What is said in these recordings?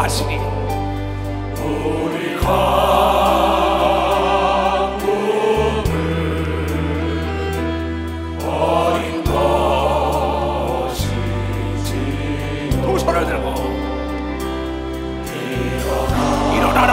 다스리 두 손을 들고 일어나라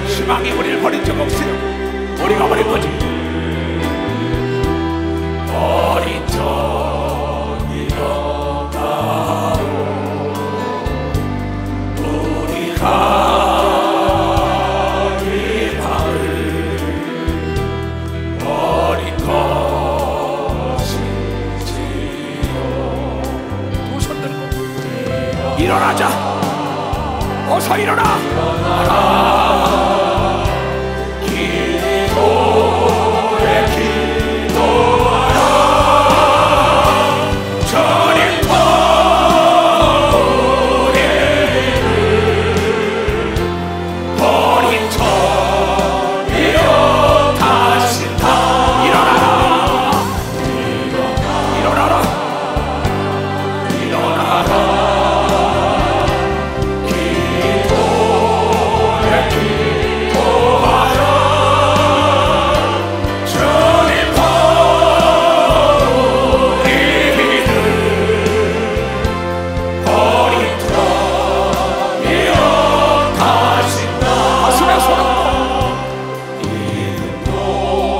희망이 우리를 버린 적 없어요. 우리가 버린 거지. 버린 적이 없다오. 우리가 이 밤을 버린 것이지요. 두 손 들고 일어나자. 어서 일어나.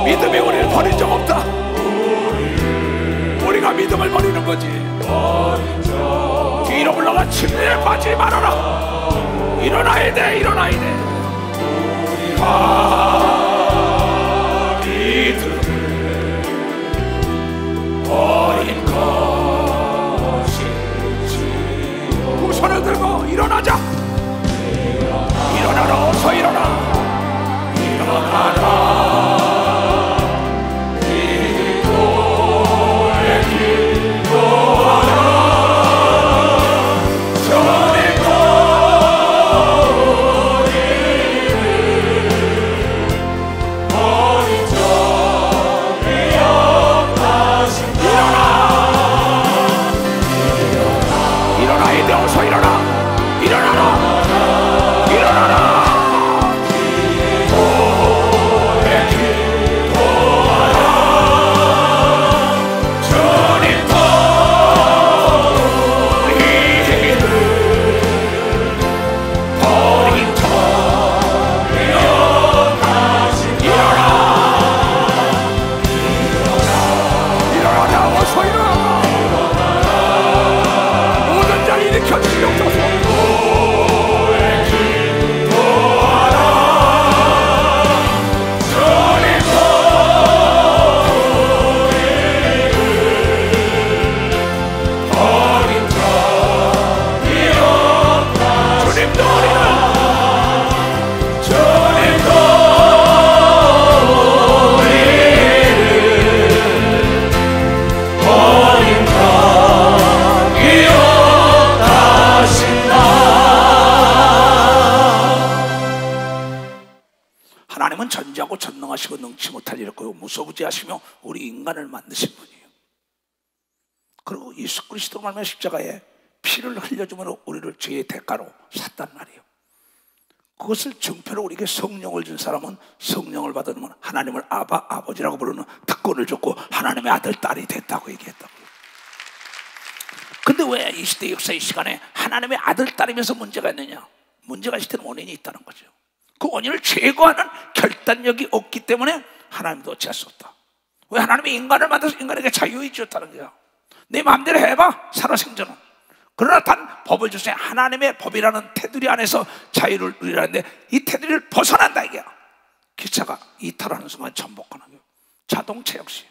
믿음이 우리를 버린 적 없다. 우리가 믿음을 버리는 거지. 뒤로 물러가 침대에 빠지지 말아라. 일어나야 돼. 일어나야 돼. 믿음을 버린 것이지요. 두 손을 들고 일어나자. 일어나라. 어서 일어나. 일어나라. 하나님은 전지하고 전능하시고 능치 못할 일 없고 무소부지하시며 우리 인간을 만드신 분이에요. 그리고 예수 그리스도 말미암아 십자가에 피를 흘려주므로 우리를 죄의 대가로 샀단 말이에요. 그것을 증표로 우리에게 성령을 준 사람은 성령을 받으면 하나님을 아바, 아버지라고 부르는 특권을 줬고 하나님의 아들, 딸이 됐다고 얘기했다고요. 근데 왜 이 시대 역사의 시간에 하나님의 아들, 딸이면서 문제가 있느냐? 문제가 있을 때는 원인이 있다는 거죠. 그 원인을 제거하는 결단력이 없기 때문에 하나님도 어찌할 수 없다. 왜 하나님이 인간을 만들어서 인간에게 자유의지 줬다는 거야. 내 마음대로 해봐, 살아생전은. 그러나 단 법을 주시니 하나님의 법이라는 테두리 안에서 자유를 누리라는데 이 테두리를 벗어난다 이게야. 기차가 이탈하는 순간 전복하는 거예요. 자동차 역시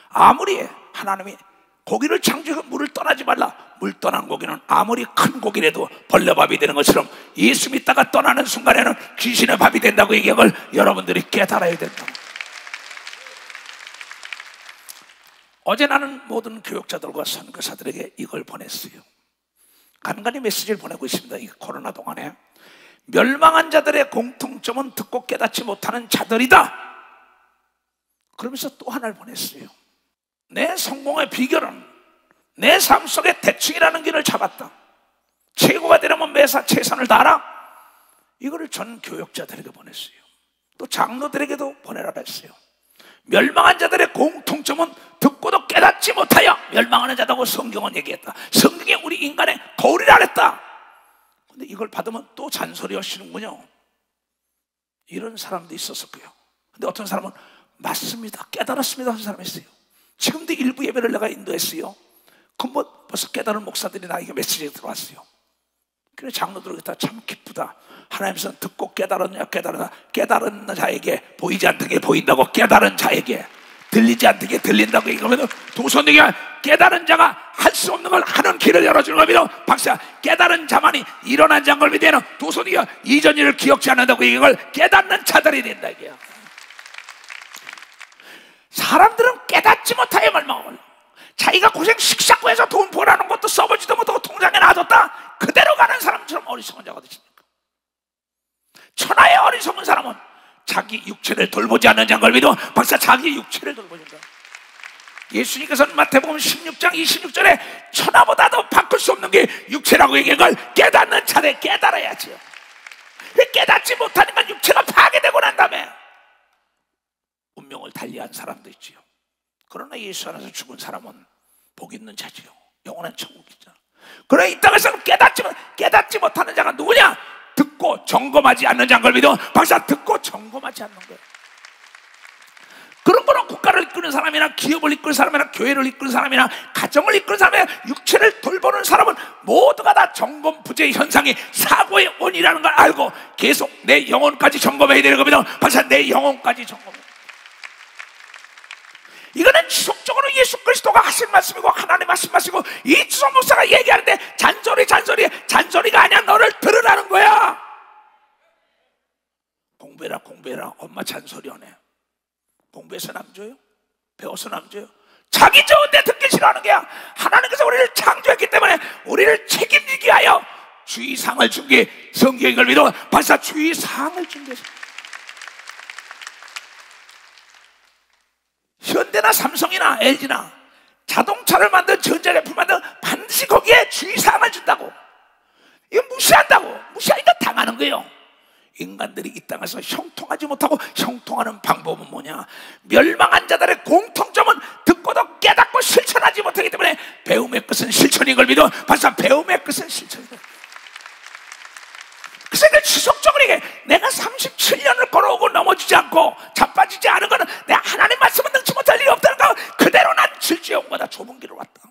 아무리 하나님이 고기를 창조해서 물을 떠나지 말라, 물 떠난 고기는 아무리 큰 고기라도 벌레밥이 되는 것처럼 예수 믿다가 떠나는 순간에는 귀신의 밥이 된다고 이 격을 여러분들이 깨달아야 된다. 어제 나는 모든 교육자들과 선교사들에게 이걸 보냈어요. 간간히 메시지를 보내고 있습니다. 이 코로나 동안에 멸망한 자들의 공통점은 듣고 깨닫지 못하는 자들이다. 그러면서 또 하나를 보냈어요. 내 성공의 비결은 내 삶 속에 대충이라는 길을 잡았다. 최고가 되려면 매사 최선을 다하라. 이거를 전 교육자들에게 보냈어요. 또 장로들에게도 보내라 했어요. 멸망한 자들의 공통점은 듣고도 깨닫지 못하여 멸망하는 자다고 성경은 얘기했다. 성경에 우리 인간의 거울이라 했다. 근데 이걸 받으면 또 잔소리 하시는군요. 이런 사람도 있었을 거예요. 근데 어떤 사람은 맞습니다, 깨달았습니다 하는 사람이 있어요. 지금도 일부 예배를 내가 인도했어요. 그럼 벌써 깨달은 목사들이 나에게 메시지가 들어왔어요. 그래 장로들에게 참 기쁘다. 하나님께서는 듣고 깨달았냐 깨달았나. 깨달은 자에게 보이지 않게 보인다고, 깨달은 자에게 들리지 않게 들린다고 얘기하면 도선에게 깨달은 자가 할 수 없는 걸 하는 길을 열어주는 겁니다. 박사, 깨달은 자만이 일어난 자인 걸 믿으면 도선이가 이전 일을 기억지 않는다고 이걸 깨닫는 자들이 된다 이게요. 사람들은 깨닫지 못하여 멸망을, 자기가 고생 씩싹 해서 돈 벌라는 것도 써보지도 못하고 통장에 놔뒀다 그대로 가는 사람처럼 어리석은 자가 되십니까? 천하의 어리석은 사람은 자기 육체를 돌보지 않는 자인 걸 믿어. 박사, 자기 육체를 돌보는다. 예수님께서는 마태복음 16장 26절에 천하보다도 바꿀 수 없는 게 육체라고 얘기한 걸 깨닫는 자들 깨달아야지요. 깨닫지 못하니까 육체가 파괴되고 난 다음에 운명을 달리한 사람도 있지요. 그러나 예수 안에서 죽은 사람은 복 있는 자지요. 영원한 천국이죠. 그러나 이 땅에서 깨닫지 못하는 자가 누구냐? 듣고 점검하지 않는 자인 걸 믿어. 박사, 듣고 점검하지 않는 거예요. 그런 거는 국가를 이끄는 사람이나 기업을 이끄는 사람이나 교회를 이끄는 사람이나 가정을 이끄는 사람이나 육체를 돌보는 사람은 모두가 다 점검 부재 현상이 사고의 원이라는 걸 알고 계속 내 영혼까지 점검해야 되는 겁니다. 박사, 내 영혼까지 점검해. 이거는 지속적으로 예수 그리스도가 하신 말씀이고 하나님 하신 말씀이고 이주성 목사가 얘기하는데 잔소리가 아니야. 너를 들으라는 거야. 공부해라. 엄마 잔소리 안 해. 공부해서 남줘요? 배워서 남줘요? 자기 좋은데 듣기 싫어하는 거야. 하나님께서 우리를 창조했기 때문에 우리를 책임지게 하여 주의상을 준 게 성경인 걸 믿어. 발사 주의상을 준 게 현대나 삼성이나 LG나 자동차를 만든 전자제품 만든 반드시 거기에 주의사항을 준다고. 이거 무시하니까 당하는 거예요. 인간들이 이 땅에서 형통하지 못하고 형통하는 방법은 뭐냐? 멸망한 자들의 공통점은 듣고도 깨닫고 실천하지 못하기 때문에 배움의 끝은 실천인 걸 믿어. 발사 배움의 끝은 실천이다. 그래서 내가 지속적으로 얘기해. 내가 37년을 걸어오고 넘어지지 않고 자빠지지 않은 거는 내가 하나님 말씀을 능치 못할 일이 없다는 거. 그대로 난 질주해 온 거다. 좁은 길을 왔다.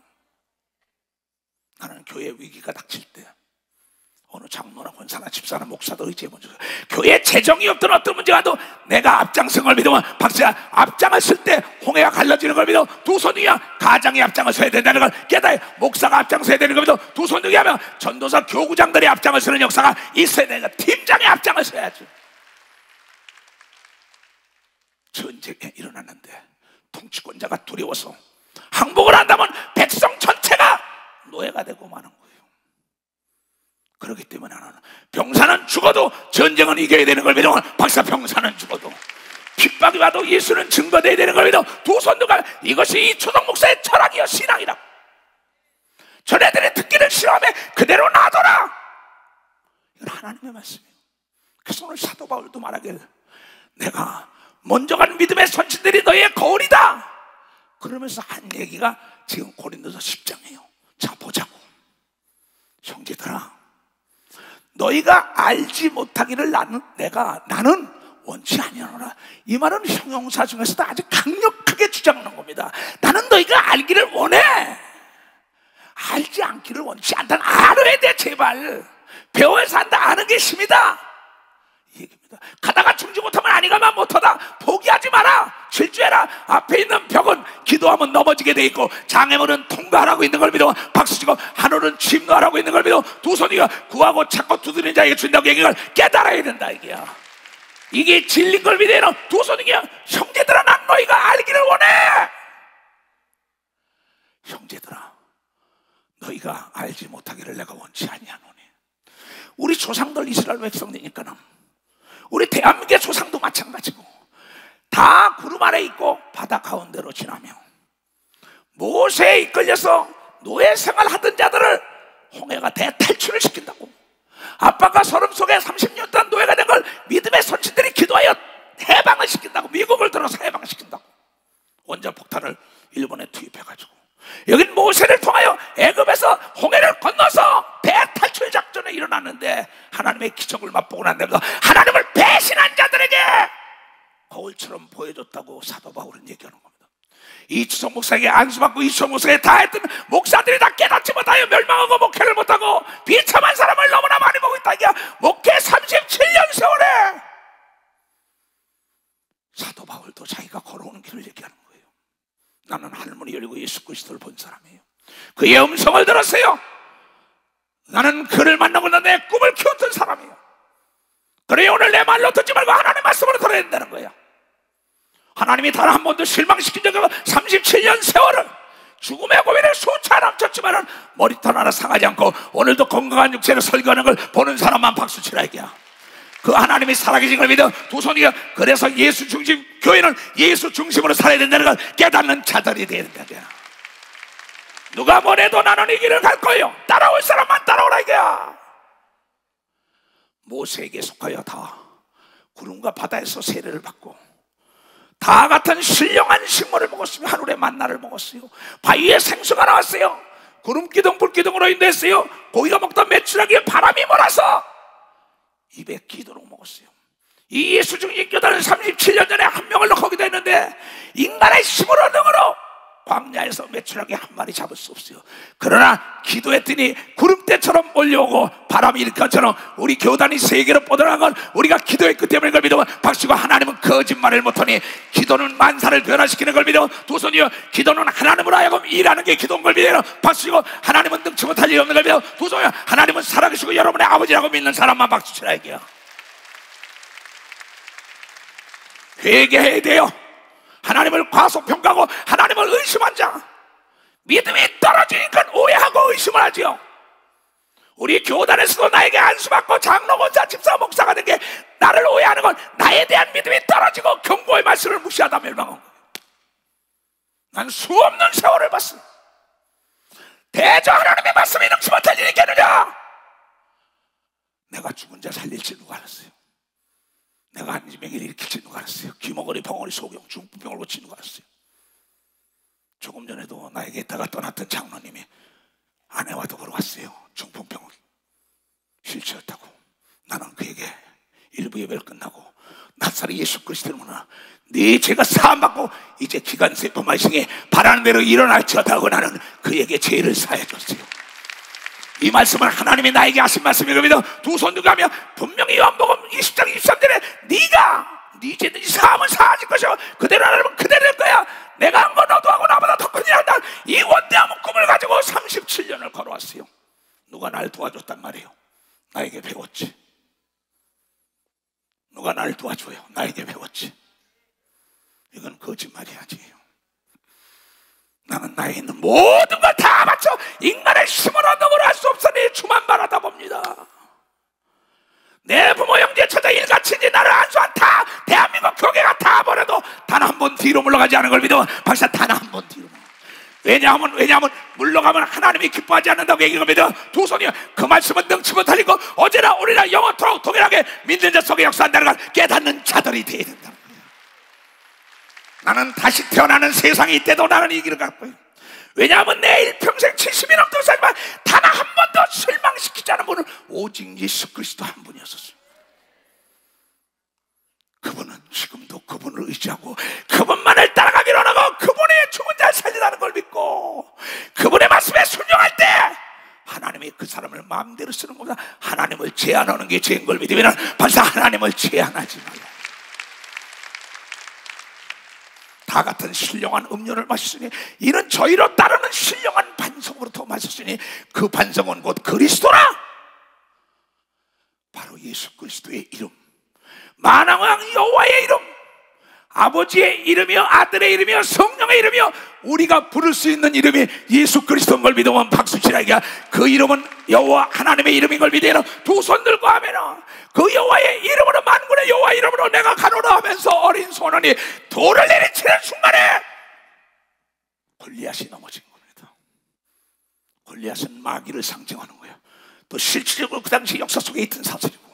나는 교회 위기가 닥칠 때 어느 장로나 권사나 집사나 목사도 의지해본 적, 교회 재정이 없던 어떤 문제가 와도 내가 앞장선 걸 믿으면 박사야, 앞장을 쓸 때 홍해가 갈라지는 걸 믿어. 두 손 위야 가장이 앞장을 서야 된다는 걸 깨달아. 목사가 앞장서야 되는 걸 믿어. 두 손 위에 하면 전도사 교구장들이 앞장을 서는 역사가 있어야 되니까 팀장이 앞장을 서야지. 전쟁이 일어났는데 통치권자가 두려워서 항복을 한다면 백성 전체가 노예가 되고 마는 거예요. 그렇기 때문에 나는 병사는 죽어도 전쟁은 이겨야 되는 걸 믿어. 박사, 병사는 죽어도 핍박이 와도 예수는 증거돼야 되는 걸 믿어. 두 손도가 이것이 이초동 목사의 철학이여 신앙이라. 저네들이 듣기를 싫어하면 그대로 놔둬라. 이건 하나님의 말씀이에요. 그래서 오늘 사도 바울도 말하길, 내가 먼저 간 믿음의 선친들이 너희의 거울이다. 그러면서 한 얘기가 지금 고린도서 10장이에요. 자 보자고. 형제들아, 너희가 알지 못하기를 나는 원치 아니하노라. 이 말은 형용사 중에서도 아주 강력하게 주장하는 거예요. 겁니다. 나는 너희가 알기를 원해. 알지 않기를 원치 않다는 알아야 돼. 제발 배워서 한다. 아는 게 힘이다 이 얘기입니다. 가다가 죽지 못하면 아니가만 못하다. 포기하지 마라. 질주해라. 앞에 있는 벽은 기도하면 넘어지게 돼 있고, 장애물은 통과하라고 있는 걸 믿어 박수치고, 하늘은 침노하라고 있는 걸 믿어 두 손이가 구하고 찾고 두드리는 자에게 준다고 얘기를 깨달아야 된다 이게야. 이게 진리인 걸 믿어야 두 손이야. 형제들아, 난 너희가 알기를 원해. 형제들아, 너희가 알지 못하기를 내가 원치 아니하노니. 우리 조상들 이스라엘 백성이니까는 우리 대한민국의 조상도 마찬가지고 다 구름 아래 있고 바다 가운데로 지나며 모세에 이끌려서 노예 생활하던 자들을 홍해가 대탈출을 시킨다고. 아빠가 서름 속에 30년 동안 노예가 된 걸 믿음의 선친들이 기도하여 해방을 시킨다고. 미국을 들어서 해방을 시킨다고. 원자폭탄을 일본에 투입해가지고 여긴 모세를 통하여 애굽에서 홍해를 건너서 대탈출 작전에 일어났는데 하나님의 기적을 맛보고 난 다음에 하나님을 배신한 자들에게 거울처럼 보여줬다고 사도 바울은 얘기하는 겁니다. 이주성 목사에게 안수받고 이주성 목사에게 다 했던 목사들이 다 깨닫지 못하여 멸망하고 목회를 못하고 비참한 사람을 너무나 많이 보고 있다. 이게 목회 37년 세월에 사도 바울도 자기가 걸어오는 길을 얘기하는 거예요. 나는 하늘문이 열리고 예수 그리스도를 본 사람이에요. 그의 음성을 들었어요. 나는 그를 만나고 내 꿈을 키웠던 사람이에요. 그래, 오늘 내 말로 듣지 말고 하나님 말씀으로 들어야 된다는 거야. 하나님이 단 한 번도 실망시킨 적이 없고 37년 세월을 죽음의 고민에 수차 남쳤지만 머리털 하나 상하지 않고 오늘도 건강한 육체를 설교하는 걸 보는 사람만 박수치라 이게야. 그 하나님이 살아계신 걸 믿어 두 손이가. 그래서 예수 중심 교회는 예수 중심으로 살아야 된다는 걸 깨닫는 자들이 되어야 된다. 누가 뭐래도 나는 이 길을 갈 거예요. 따라올 사람만 따라오라 이거야. 모세에게 속하여 다 구름과 바다에서 세례를 받고 다 같은 신령한 식물을 먹었으며 하늘의 만나를 먹었어요. 바위에 생수가 나왔어요. 구름기둥 불기둥으로 인도했어요. 고기가 먹던 메추라기에 바람이 몰아서 입에 기도록 먹었어요. 이 예수 중심 교단은 37년 전에 한 명을 거기다 했는데 인간의 힘으로 능으로 광야에서 메추라기 한 마리 잡을 수 없어요. 그러나 기도했더니 구름대처럼 몰려오고 바람이 일으킨 것처럼 우리 교단이 세계로 뻗어나간 건 우리가 기도했기 때문인 걸 믿어 박수고, 하나님은 거짓말을 못하니 기도는 만사를 변화시키는 걸 믿어 두 손이여. 기도는 하나님으로 하여금 일하는 게 기도인 걸 믿어 박수고, 하나님은 능치 못할 일이 없는 걸 믿어 두 손이여. 하나님은 살아계시고 여러분의 아버지라고 믿는 사람만 박수치라 이게요. 회개해야 돼요. 하나님을 과소평가하고 하나님을 의심한 자, 믿음이 떨어지니까 오해하고 의심을 하죠. 우리 교단에서도 나에게 안수받고 장로, 권사, 집사, 목사가 된 게 나를 오해하는 건 나에 대한 믿음이 떨어지고 경고의 말씀을 무시하다 멸망한 거예요. 난 수없는 세월을 봤어. 대저 하나님의 말씀이 능치 못할 일이 있겠느냐. 내가 죽은 자 살릴지 누가 알았어요. 내가 한지명일 일으킬지 누가 알았어요. 귀머거리, 벙어리, 소경, 중풍병을 고치 누가 알았어요. 조금 전에도 나에게 있다가 떠났던 장로님이 아내와도 걸어왔어요. 중풍병을 휠체어였다고. 나는 그에게 일부 예배를 끝나고 나사렛 예수 그리스도를 모나 네 죄가 사함받고 이제 기간세포 말씀에 바라는 대로 일어날지어다 하고 나는 그에게 죄를 사해줬어요. 이 말씀은 하나님이 나에게 하신 말씀이거든요. 두 손 들고 하며 분명히 요한복음 20장 23절에 네가 네 죄든지 사함은 사하질 것이고 그대로 하라면 그대로 될 거야. 내가 한 거 너도 하고 나보다 더 큰 일 한다. 이 원대한 꿈을 가지고 37년을 걸어왔어요. 누가 날 도와줬단 말이에요. 나에게 배웠지. 누가 날 도와줘요. 나에게 배웠지. 이건 거짓말이 아니에요. 나는 나에 있는 모든 걸 다 바쳐 인간의 힘으로 능으로 할 수 없으니 주만 바라다 봅니다. 내 부모 형제 처자 일가친지 나를 안수한 다 대한민국 교계가 다 버려도 단 한 번 뒤로 물러가지 않은 걸 믿어 박사. 단 한 번 뒤로. 왜냐하면 물러가면 하나님이 기뻐하지 않는다고 얘기합니다. 두 손이요. 그 말씀은 능치 못할 일이고 어제나 오늘이나 영원토록 동일하게 믿는 자 속에 역사한다는 걸 깨닫는 자들이 되어야 된다. 나는 다시 태어나는 세상이 있대도 나는 이 길을 갈 거예요. 왜냐하면 내 일평생 70이 넘도록 살지만 단 한 번도 실망시키지 않은 분은 오직 예수 그리스도 한 분이었었어요. 그분은 지금도 그분을 의지하고 그분만을 따라가기로 하고 그분의 죽은 마음대로 쓰는 겁니다. 하나님을 제한하는 게 죄인 걸 믿으면 벌써 하나님을 제한하지 말라. 다 같은 신령한 음료를 마셨으니 이는 저희로 따르는 신령한 반성으로부터 마셨으니 그 반성은 곧 그리스도라. 바로 예수 그리스도의 이름, 만왕왕 여호와의 이름, 아버지의 이름이요 아들의 이름이요 성령의 이름이요 우리가 부를 수 있는 이름이 예수 그리스도인 걸 믿으면 박수치라기야. 그 이름은 여호와 하나님의 이름인 걸 믿으면 두 손 들고 하면은 그 여호와의 이름으로, 만군의 여호와 이름으로 내가 가노라 하면서 어린 소년이 돌을 내리치는 순간에 골리앗이 넘어진 겁니다. 골리앗은 마귀를 상징하는 거예요. 또 실질적으로 그 당시 역사 속에 있던 사실이고,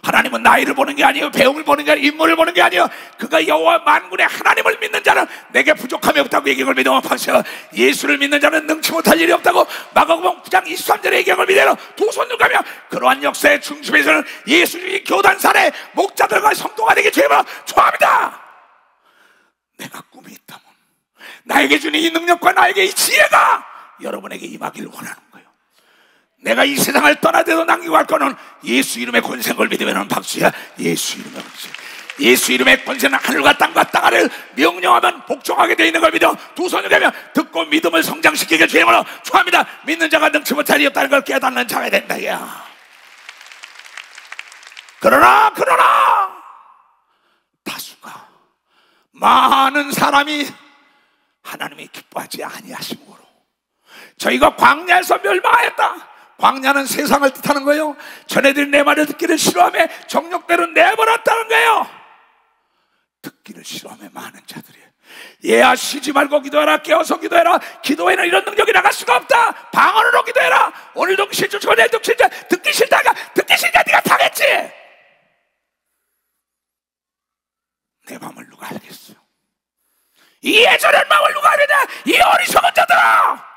하나님은 나이를 보는 게 아니에요, 배움을 보는 게 아니에요, 인물을 보는 게 아니에요. 그가 여호와 만군의 하나님을 믿는 자는 내게 부족함이 없다고 얘기한 걸 믿으면 박수야. 예수를 믿는 자는 능치 못할 일이 없다고 마가복음 9장 23절에 얘기한 걸 믿으면 두 손을 가며 그러한 역사의 중심에서는 예수님이 교단 사례 목자들과 성도가 되게 주님을 초합니다. 내가 꿈이 있다면 나에게 주는 이 능력과 나에게 이 지혜가 여러분에게 임하기를 원하는 거예요. 내가 이 세상을 떠나더라도 남기고 갈 거는 예수 이름의 권세를 믿으면 박수야. 예수 이름의 권세, 예수 이름의 권세는 하늘과 땅과 땅 아래를 명령하면 복종하게 되어 있는 걸 믿어 두 손을 가며 듣고 믿음을 성장시키게 주님으로 축원합니다. 믿는 자가 능치 못할 일이 없다는 걸 깨닫는 자가 된다. 그러나 다수가 많은 사람이 하나님이 기뻐하지 아니하심으로 저희가 광야에서 멸망하였다. 광야는 세상을 뜻하는 거예요. 전애들이 내 말을 듣기를 싫어하며 정욕대로 내버렸다는 거예요. 듣기를 싫어하며 많은 자들이 얘야 쉬지 말고 기도해라, 깨어서 기도해라. 기도에는 이런 능력이 나갈 수가 없다. 방언으로 기도해라. 오늘도 싫죠, 내일도 싫죠. 듣기 싫다가 듣기 싫다 네가 타겠지. 내 마음을 누가 알겠어요? 이 예전의 마음을 누가 알겠냐? 이 어리석은 자들아,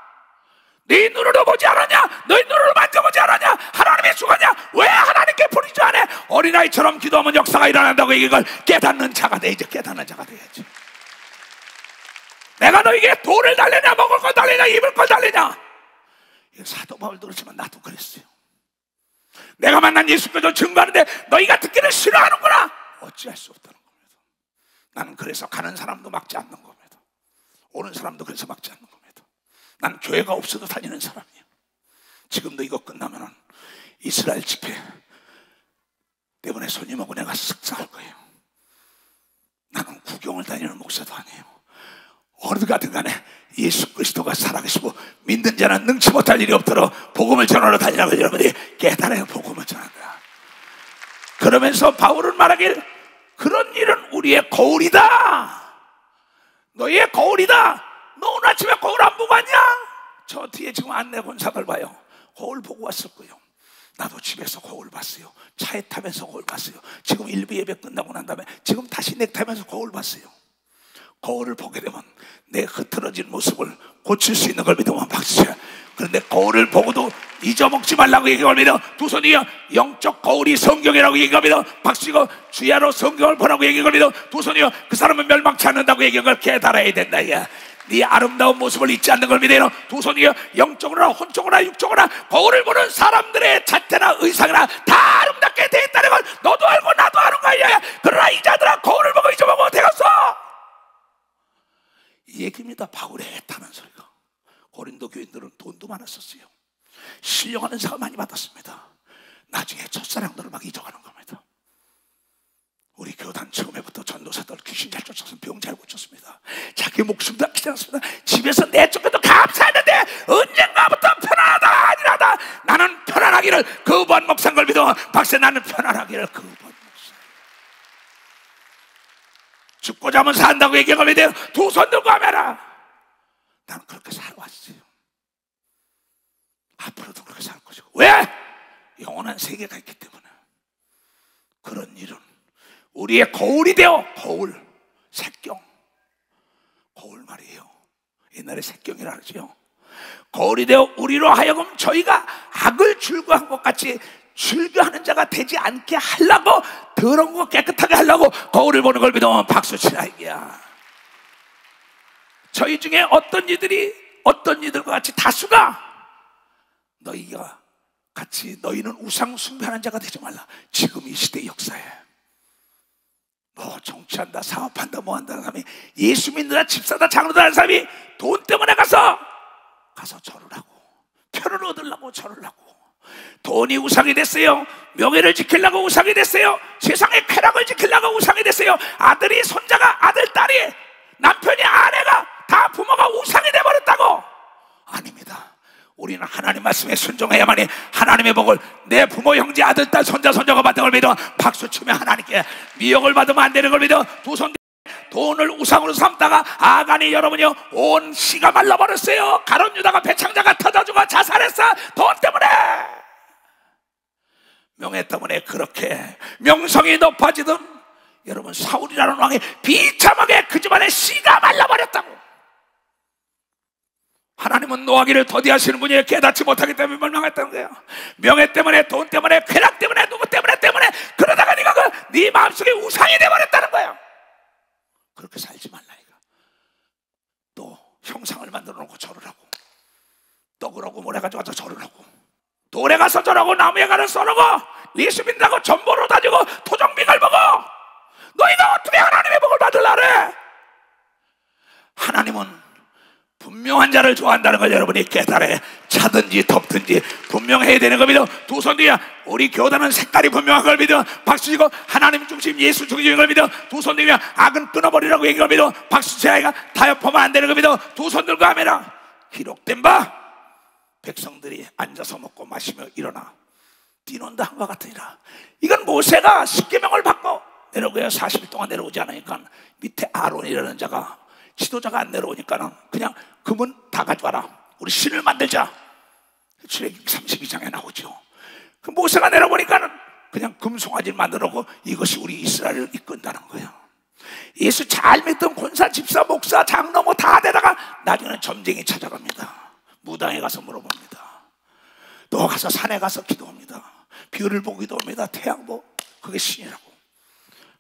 네 눈으로 보지 않았냐? 너희 눈으로 만져보지 않았냐? 하나님이 죽었냐? 왜 하나님께 부르지 않아? 어린아이처럼 기도하면 역사가 일어난다고 이걸 깨닫는 자가 돼. 이제 깨닫는 자가 돼야지. 내가 너에게 돌을 달래냐, 먹을 걸 달래냐, 입을 걸 달래냐? 사도 바울 들었지만 나도 그랬어요. 내가 만난 예수 그리스도 증거하는데 너희가 듣기를 싫어하는구나. 어찌할 수 없다는 겁니다. 나는 그래서 가는 사람도 막지 않는 겁니다. 오는 사람도 그래서 막지 않는 겁니다. 난 교회가 없어도 다니는 사람이야. 지금도 이거 끝나면은 이스라엘 집회 때문에 손님하고 내가 식사할 거예요. 나는 구경을 다니는 목사도 아니에요. 어느 가든 간에 예수 그리스도가 살아계시고 믿는 자는 능치 못할 일이 없도록 복음을 전하러 다니라고 여러분이 깨달아야 복음을 전한다. 그러면서 바울은 말하길 그런 일은 우리의 거울이다. 너희의 거울이다. 너 오늘 아침에 거울 안 보고 왔냐? 저 뒤에 지금 안내 본사들 봐요. 거울 보고 왔을 거예요. 나도 집에서 거울 봤어요. 차에 타면서 거울 봤어요. 지금 일부 예배 끝나고 난 다음에 지금 다시 타면서 거울 봤어요. 거울을 보게 되면 내 흐트러진 모습을 고칠 수 있는 걸 믿으면 박수야. 그런데 거울을 보고도 잊어먹지 말라고 얘기합니다. 두 손이요 영적 거울이 성경이라고 얘기합니다. 박수고 주야로 성경을 보라고 얘기합니다. 두 손이요 그 사람은 멸망치 않는다고 얘기한 걸 깨달아야 된다. 네 아름다운 모습을 잊지 않는 걸 믿어요. 두 손이요 영적으로나 혼적으로나 육적으로나 거울을 보는 사람들의 자태나 의상이나 다 아름답게 돼 있다는 걸 너도 알고 나도 아는 거야. 그러나 이 자들아 거울을 보고 잊어먹으면 되겠어. 이 얘기입니다. 바울의 애타는 소리가. 고린도 교인들은 돈도 많았었어요. 신령하는 사가 많이 받았습니다. 나중에 첫사랑들을 막 잊어가는 겁니다. 우리 교단 처음에부터 전도사들 귀신 잘 쫓아서 병 잘 고쳤습니다. 자기 목숨도 아끼지 않습니다. 집에서 내쫓겨도 감사했는데 언젠가부터 편안하다 아니라다. 나는 편안하기를 그번 목사인 걸 믿어. 박사 나는 편안하기를 그번 목사. 죽고자 하면 산다고 얘기한 걸 믿어요. 두 손 들고 하면은 나는 그렇게 살아왔어요. 앞으로도 그렇게 살 것이고. 왜? 영원한 세계가 있기 때문에. 그런 일은 우리의 거울이 되어. 거울, 색경. 거울 말이에요. 옛날에 색경이라 그러죠. 거울이 되어 우리로 하여금 저희가 악을 즐거워한 것 같이 즐겨하는 자가 되지 않게 하려고, 더러운 거 깨끗하게 하려고 거울을 보는 걸 믿으면 박수치라 이게야. 저희 중에 어떤 이들과 같이 다수가 너희가 같이 너희는 우상 숭배하는 자가 되지 말라. 지금 이 시대의 역사에 뭐 정치한다, 사업한다, 뭐 한다는 사람이, 예수 믿는다, 집사다, 장로다 하는 사람이 돈 때문에 가서 절을 하고 표를 얻으려고 절을 하고, 돈이 우상이 됐어요. 명예를 지키려고 우상이 됐어요. 세상의 쾌락을 지키려고 우상이 됐어요. 아들이, 손자가, 아들, 딸이, 남편이, 아내가 다 부모가 우상이 돼버렸다고. 아닙니다. 우리는 하나님 말씀에 순종해야만이 하나님의 복을, 내 부모, 형제, 아들, 딸, 손자, 손자가 받는 걸 믿어 박수치며 하나님께 미혹을 받으면 안 되는 걸 믿어 두 손 돈을 우상으로 삼다가 아간이 여러분이요 온 시가 말라버렸어요. 가룟 유다가 배창자가 터져주고 자살했어. 돈 때문에, 명예 때문에. 그렇게 명성이 높아지던 여러분 사울이라는 왕이 비참하게 그 집안의 씨가 말라버렸다고. 하나님은 노하기를 더디하시는 분이 깨닫지 못하기 때문에 멸망했다는 거예요. 명예 때문에, 돈 때문에, 쾌락 때문에, 누구 때문에 그러다가 네가 네 마음속에 우상이 돼버렸다는 거예요. 그렇게 살지 말라 이거. 또 형상을 만들어 놓고 절을 하고, 떡을 하고 모래 가져가서 절을 하고, 돌에 가서 절하고, 나무에 가서 절하고, 예수 믿는다고 전보로 다니고 토종빙을 먹어. 너희가 어떻게 하나님의 복을 받으려 그래? 하나님은 분명한 자를 좋아한다는 걸 여러분이 깨달아야, 차든지 덥든지 분명해야 되는 겁니다. 두 손 뒤에 우리 교단은 색깔이 분명한 걸 믿어 박수치고, 하나님 중심, 예수 중심인 걸 믿어 두 손 뒤에 악은 끊어버리라고 얘기를 믿어 박수쳐야 타협하면 안 되는 겁니다. 두 손 들고 하면 기록된 바 백성들이 앉아서 먹고 마시며 일어나 뛰논다 한과 같으니라. 이건 모세가 십계명을 받고 내려오고요 40일 동안 내려오지 않으니까 밑에 아론이라는 자가, 지도자가 안 내려오니까는 그냥 금은 다 가져와라, 우리 신을 만들자. 출애굽기 32장에 나오죠. 그 모세가 내려보니까는 그냥 금송아지를 만들어고 이것이 우리 이스라엘을 이끈다는 거예요. 예수 잘 믿던 권사, 집사, 목사, 장로 뭐 다 되다가 나중에는 점쟁이 찾아갑니다. 무당에 가서 물어봅니다. 또 가서 산에 가서 기도합니다. 별을 보고 기도합니다. 태양 보고. 그게 신이라고.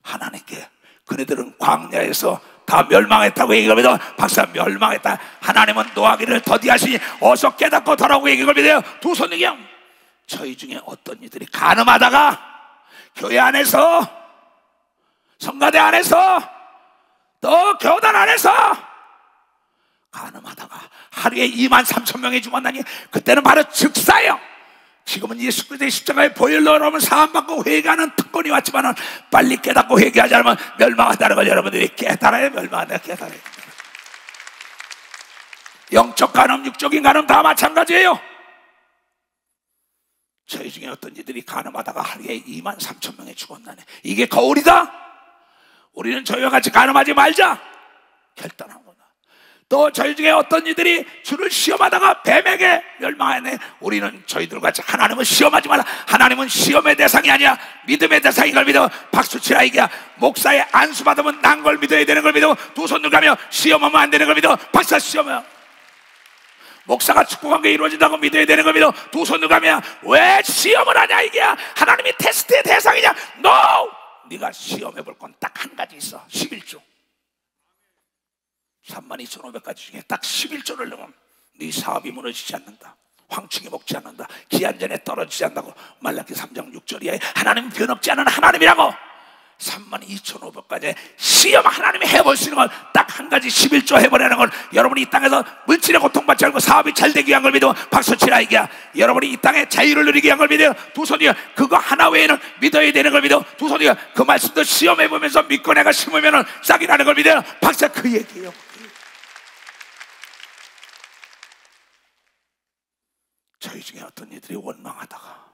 하나님께 그네들은 광야에서 다 멸망했다고 얘기합니다. 박사 멸망했다. 하나님은 노하기를 더디하시니 어서 깨닫고 더라고 얘기합니다. 두 손 얘기함. 저희 중에 어떤 이들이 간음하다가 교회 안에서, 성가대 안에서, 또 교단 안에서 간음하다가 하루에 23,000명이 죽었나니 그때는 바로 즉사예요. 지금은 예수 그리스도의 십자가에 보혈로 여러분 사함받고 회개하는 특권이 왔지만 빨리 깨닫고 회개하지 않으면 멸망한다는 걸 여러분들이 깨달아야 멸망한다. 깨달아야. 영적 간음, 육적인 간음 다 마찬가지예요. 저희 중에 어떤 이들이 간음하다가 하루에 23,000명이 죽었나니 이게 거울이다. 우리는 저희와 같이 간음하지 말자 결단한 거다. 또 저희 중에 어떤 이들이 주를 시험하다가 뱀에게 멸망하네. 우리는 저희들 같이 하나님은 시험하지 말라. 하나님은 시험의 대상이 아니야, 믿음의 대상인 걸 믿어 박수치라. 이게 목사의 안수 받으면 난 걸 믿어야 되는 걸 믿어 두 손 들가며 시험하면 안 되는 걸 믿어 박사 시험해. 목사가 축복한 게 이루어진다고 믿어야 되는 걸 믿어 두 손 들가며 왜 시험을 하냐. 이게 하나님이 테스트의 대상이냐. NO! 네가 시험해 볼 건 딱 한 가지 있어. 11조 32,500가지 중에 딱 11조를 넣으면 네 사업이 무너지지 않는다, 황충이 먹지 않는다, 기한전에 떨어지지 않는다고 말라기 3장 6절이야. 하나님은 변없지 않은 하나님이라고. 32,500가지 시험 하나님이 해볼 수 있는 건 딱 한 가지 11조 해보려는 건 여러분이 이 땅에서 물질의 고통받지 않고 사업이 잘 되기 위한 걸 믿어 박수치라. 이게 여러분이 이 땅에 자유를 누리기 위한 걸 믿어요. 두 손이 그거 하나 외에는 믿어야 되는 걸 믿어 두 손이 그 말씀도 시험해보면서 믿고 내가 심으면 싹이 나는 걸 믿어요 박사. 그 얘기예요. 저희 중에 어떤 이들이 원망하다가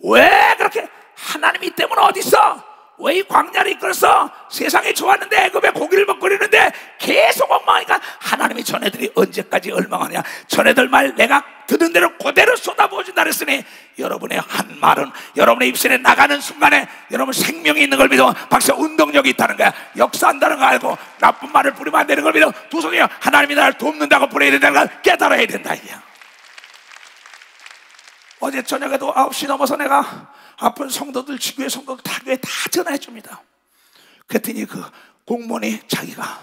왜 그렇게 하나님이 때문에 어디 있어? 왜 이 광야를 이끌어서 세상이 좋았는데 애굽에 고기를 먹고 그러는데 계속 원망하니까 하나님이 전애들이 언제까지 얼망하냐. 전애들 말 내가 듣는 대로 그대로 쏟아부어준다 그랬으니 여러분의 한 말은 여러분의 입술에 나가는 순간에 여러분 생명이 있는 걸 믿어 박사. 운동력이 있다는 거야. 역사한다는 거 알고 나쁜 말을 부리면 안 되는 걸 믿어 두 손이요. 하나님이 나를 돕는다고 부려야 된다는 걸 깨달아야 된다. 이야. 어제 저녁에도 9시 넘어서 내가 아픈 성도들, 지교회 성도들 다 교회 다 전화해 줍니다. 그랬더니 그 공무원이 자기가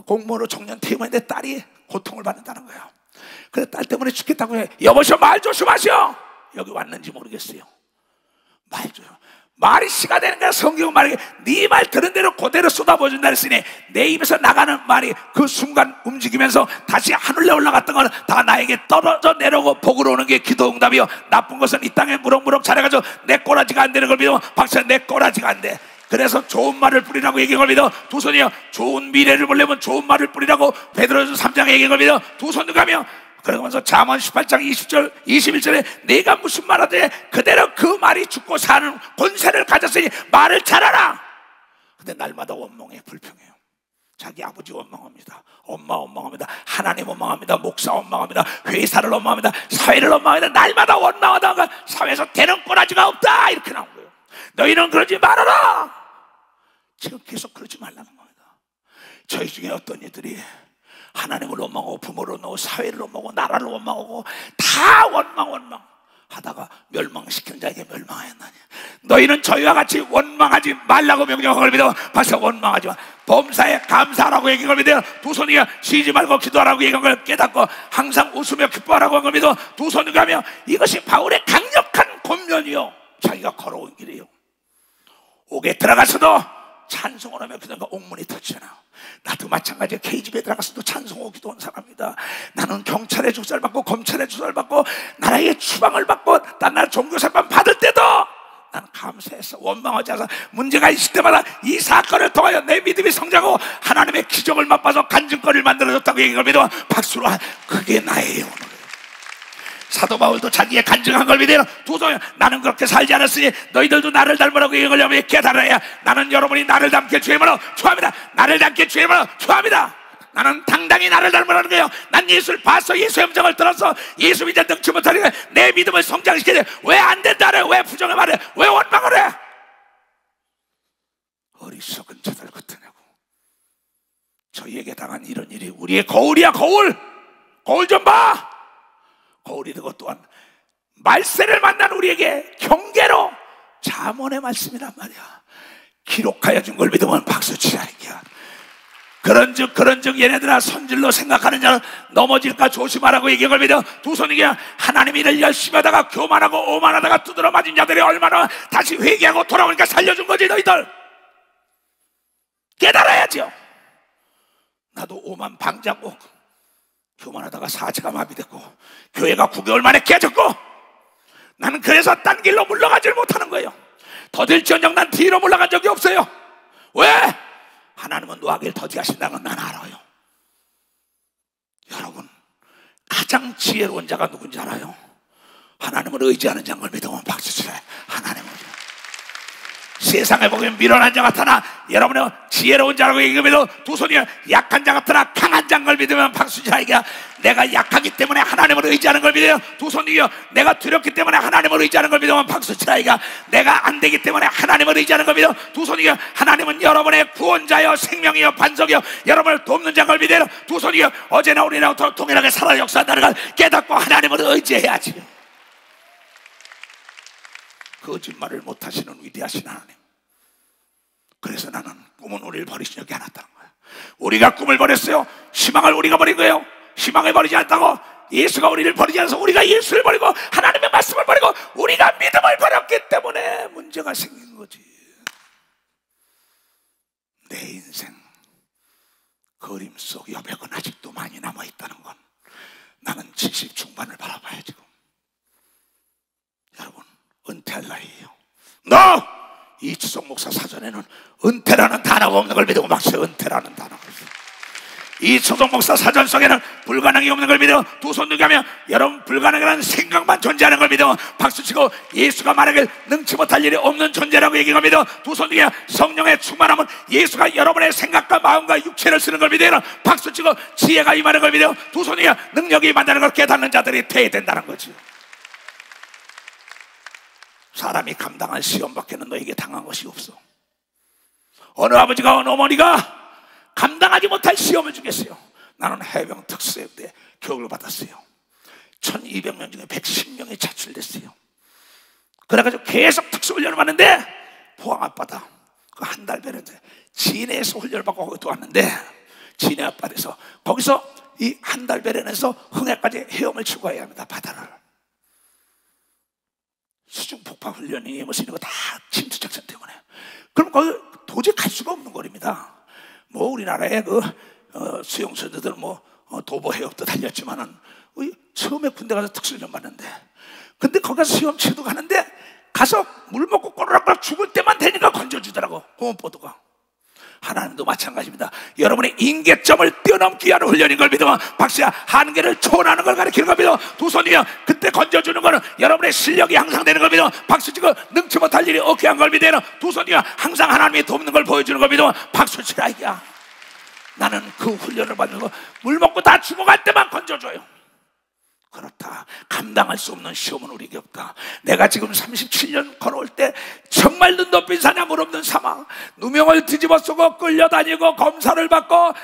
공무원으로 정년 퇴임했는데 딸이 고통을 받는다는 거예요. 그래서 딸 때문에 죽겠다고 해. 여보시오 말 조심하시오. 여기 왔는지 모르겠어요. 말 줘요. 말이 씨가 되는 거야. 성경은 말하게 네 말 들은 대로 그대로 쏟아부어준다 했으니 내 입에서 나가는 말이 그 순간 움직이면서 다시 하늘에 올라갔던 건 다 나에게 떨어져 내려오고 복으로 오는 게 기도 응답이요, 나쁜 것은 이 땅에 무럭무럭 자라가지고 내 꼬라지가 안 되는 걸 믿으면 박사 내 꼬라지가 안 돼. 그래서 좋은 말을 뿌리라고 얘기한 걸 믿어. 두 손이요, 좋은 미래를 보려면 좋은 말을 뿌리라고 베드로전서 3장에 얘기한 걸 믿어. 두 손을 가며 그러면서 잠언 18장 20절 21절에 내가 무슨 말하되 그대로 그 말이 죽고 사는 권세를 가졌으니 말을 잘하라. 근데 날마다 원망해, 불평해요. 자기 아버지 원망합니다, 엄마 원망합니다, 하나님 원망합니다, 목사 원망합니다, 회사를 원망합니다, 사회를 원망합니다. 날마다 원망하다가 사회에서 되는 꼬라지가 없다 이렇게 나온 거예요. 너희는 그러지 말아라. 지금 계속 그러지 말라는 겁니다. 저희 중에 어떤 이들이 하나님을 원망하고 부모를 원망하고 사회를 원망하고 나라를 원망하고 다 원망 하다가 멸망시킨 자에게 멸망하였나니 너희는 저희와 같이 원망하지 말라고 명령한 걸 믿어. 벌써 원망하지 마. 범사에 감사하라고 얘기한 걸 믿어. 두 손이가 쉬지 말고 기도하라고 얘기한 걸 깨닫고 항상 웃으며 기뻐하라고 한 걸 믿어. 두 손을 가며 이것이 바울의 강력한 권면이요, 자기가 걸어온 길이에요. 옥에 들어가서도 찬송을 하며 그다음에 옥문이 터지잖아. 나도 마찬가지야. KGB에 들어가서도 찬송하고 기도한 사람이다. 나는 경찰에 조사를 받고 검찰에 조사를 받고 나라의 추방을 받고 딴 나라 종교사관 받을 때도 나는 감사해서 원망하지 않아서 문제가 있을 때마다 이 사건을 통하여 내 믿음이 성장하고 하나님의 기적을 맛봐서 간증거리를 만들어줬다고 얘기를 믿어. 박수로 그게 나의 오늘. 사도 바울도 자기의 간증한 걸 믿어요. 두손 나는 그렇게 살지 않았으니 너희들도 나를 닮으라고 이걸 깨달아야. 나는 여러분이 나를 닮게 주님으로 좋아합니다. 나를 닮게 주님으로 좋아합니다. 나는 당당히 나를 닮으라는 거예요. 난 예수를 봤어. 예수의 음성을 들었어. 예수 믿자 능치 못하니까 내 믿음을 성장시켜야 돼. 왜 안 된다래? 왜 부정을 말해? 왜 원망을 해? 어리석은 자들 같으냐고. 저희에게 당한 이런 일이 우리의 거울이야. 거울 좀 봐. 거울이 되고 또한 말세를 만난 우리에게 경계로 잠언의 말씀이란 말이야. 기록하여 준 걸 믿으면 박수 치라 이게야. 그런즉 얘네들아 선질로 생각하는 자는 넘어질까 조심하라고 얘기한 걸 믿어. 두 손이 그냥 하나님 일을 열심히 하다가 교만하고 오만하다가 두드러 맞은 자들이 얼마나 다시 회개하고 돌아오니까 살려준 거지. 너희들 깨달아야죠. 나도 오만 방자고 교만하다가 사체가 마비됐고 교회가 9개월 만에 깨졌고 나는 그래서 딴 길로 물러가질 못하는 거예요. 더딜지언정 난 뒤로 물러간 적이 없어요. 왜? 하나님은 노하기를 더디하신다는 건 난 알아요. 여러분 가장 지혜로운 자가 누군지 알아요? 하나님을 의지하는 자인 걸 믿으면 박수치래. 하나님을 세상에 보면 미련한 자 같으나 여러분은 지혜로운 자라고 얘기하면 두 손이 약한 자 같으나 강한 자인 걸 믿으면 박수치라. 이게 내가 약하기 때문에 하나님을 의지하는 걸 믿어요. 두 손이요, 내가 두렵기 때문에 하나님을 의지하는 걸 믿으면 박수치라. 이게 내가 안 되기 때문에 하나님을 의지하는 걸 믿어. 두 손이요, 하나님은 여러분의 구원자여 생명이여 반석이여 여러분을 돕는 자인 걸 믿어요. 두 손이요, 어제나 오늘이나 동일하게 살아 역사한다는 걸 깨닫고 하나님을 의지해야지. 거짓말을 못하시는 위대하신 하나님. 그래서 나는 꿈은 우리를 버리신 적이 않았다는 거야. 우리가 꿈을 버렸어요. 희망을 우리가 버린 거예요. 희망을 버리지 않았다고. 예수가 우리를 버리지 않아서 우리가 예수를 버리고 하나님의 말씀을 버리고 우리가 믿음을 버렸기 때문에 문제가 생긴 거지. 내 인생 그림 속 여백은 아직도 많이 남아있다는 건 나는 70 중반을 바라봐야 지금. 여러분 은퇴할 나이에요. 너! 이추석 목사 사전에는 은퇴라는 단어가 없는 걸 믿고 막세. 은퇴라는 단어가 있어요. 이추석 목사 사전 속에는 불가능이 없는 걸 믿어. 두 손 들고 여러분 불가능이라는 생각만 존재하는 걸 믿어. 박수치고 예수가 말하길 능치 못할 일이 없는 존재라고 얘기한 걸 믿어. 두 손 들고 성령의 충만함은 예수가 여러분의 생각과 마음과 육체를 쓰는 걸 믿어. 박수치고 지혜가 임하는 걸 믿어. 두 손 들고 능력이 임한다는 걸 깨닫는 자들이 돼야 된다는 거지. 사람이 감당할 시험밖에는 너에게 당한 것이 없어. 어느 아버지가 어느 어머니가 감당하지 못할 시험을 주겠어요. 나는 해병 특수대 때 교육을 받았어요. 1200명 중에 110명이 차출됐어요. 그래가지고 계속 특수훈련을 받는데 포항 앞바다 그 한 달 배는데 진해에서 훈련을 받고 거기 또 왔는데 진해 앞바다에서 거기서 이 한 달 배련에서 흥해까지 헤엄을 치고 가야 합니다. 바다를. 수중 폭파 훈련이 무슨 이거 다 침투 작전 때문에. 그럼 거기 도저히 갈 수가 없는 거리입니다. 뭐 우리나라의 그 수용선수들 뭐 도보 해협도 달렸지만은 처음에 군대 가서 특수훈련 받는데, 근데 거기 가서 시험 치도 가는데 가서 물 먹고 꼬르락꼬르락 죽을 때만 되니까 건져주더라고, 공업보도가. 하나님도 마찬가지입니다. 여러분의 인계점을 뛰어넘기 위한 훈련인 걸 믿으면 박수야. 한계를 초월하는 걸 가르치는 걸 믿으면 두 손이면 그때 건져주는 거는 여러분의 실력이 향상되는 걸 믿으면 박수 치고 능치 못할 일이 없게 한 걸 믿으면 두 손이면 항상 하나님이 돕는 걸 보여주는 걸 믿으면 박수 치라 이야. 나는 그 훈련을 받는 거 물 먹고 다 죽어갈 때만 건져줘요. 그렇다. 감당할 수 없는 시험은 우리에게 없다. 내가 지금 37년 걸어올 때 정말 눈 덮인 사냥, 물 없는 사막, 누명을 뒤집어 쓰고 끌려다니고 검사를 받고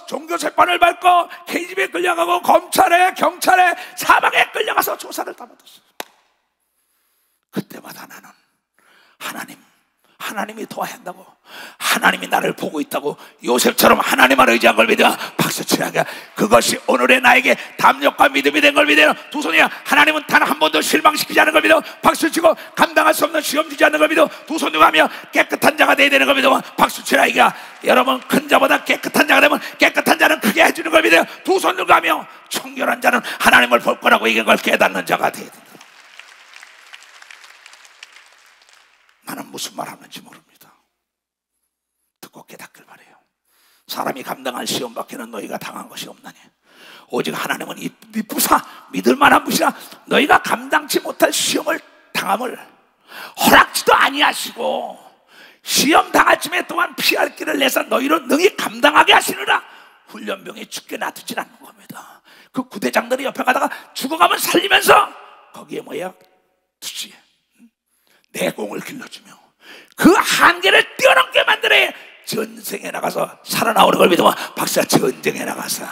종교 재판을 받고 KGB에 끌려가고 검찰에 경찰에 사방에 끌려가서 조사를 다 받았어. 그때마다 나는 하나님이 도와야 한다고, 하나님이 나를 보고 있다고, 요셉처럼 하나님을 의지한 걸 믿어 박수 치라게. 그것이 오늘의 나에게 담력과 믿음이 된 걸 믿어 두 손이야. 하나님은 단 한 번도 실망시키지 않는 걸 믿어 박수 치고 감당할 수 없는 시험 주지 않는 걸 믿어 두 손으로 하며 깨끗한 자가 되어야 되는 걸 믿어 박수 치라 이가. 여러분, 큰 자보다 깨끗한 자가 되면 깨끗한 자는 크게 해주는 걸 믿어 두 손으로 가며 청결한 자는 하나님을 볼 거라고 이긴 걸 깨닫는 자가 되어야 된다. 나는 무슨 말 하는지 모릅니다. 듣고 깨닫길 바래요. 사람이 감당할 시험 밖에는 너희가 당한 것이 없나니 오직 하나님은 이 부사 믿을 만한 분이라 너희가 감당치 못할 시험을 당함을 허락지도 아니하시고 시험 당할 쯤에 또한 피할 길을 내서 너희를 능히 감당하게 하시느라 훈련병이 죽게 놔두질 않는 겁니다. 그 구대장들이 옆에 가다가 죽어가면 살리면서 거기에 뭐야? 투지 내공을 길러주며 그 한계를 뛰어넘게 만들어야 전쟁에 나가서 살아나오는 걸 믿으면 박수야. 전쟁에 나가서.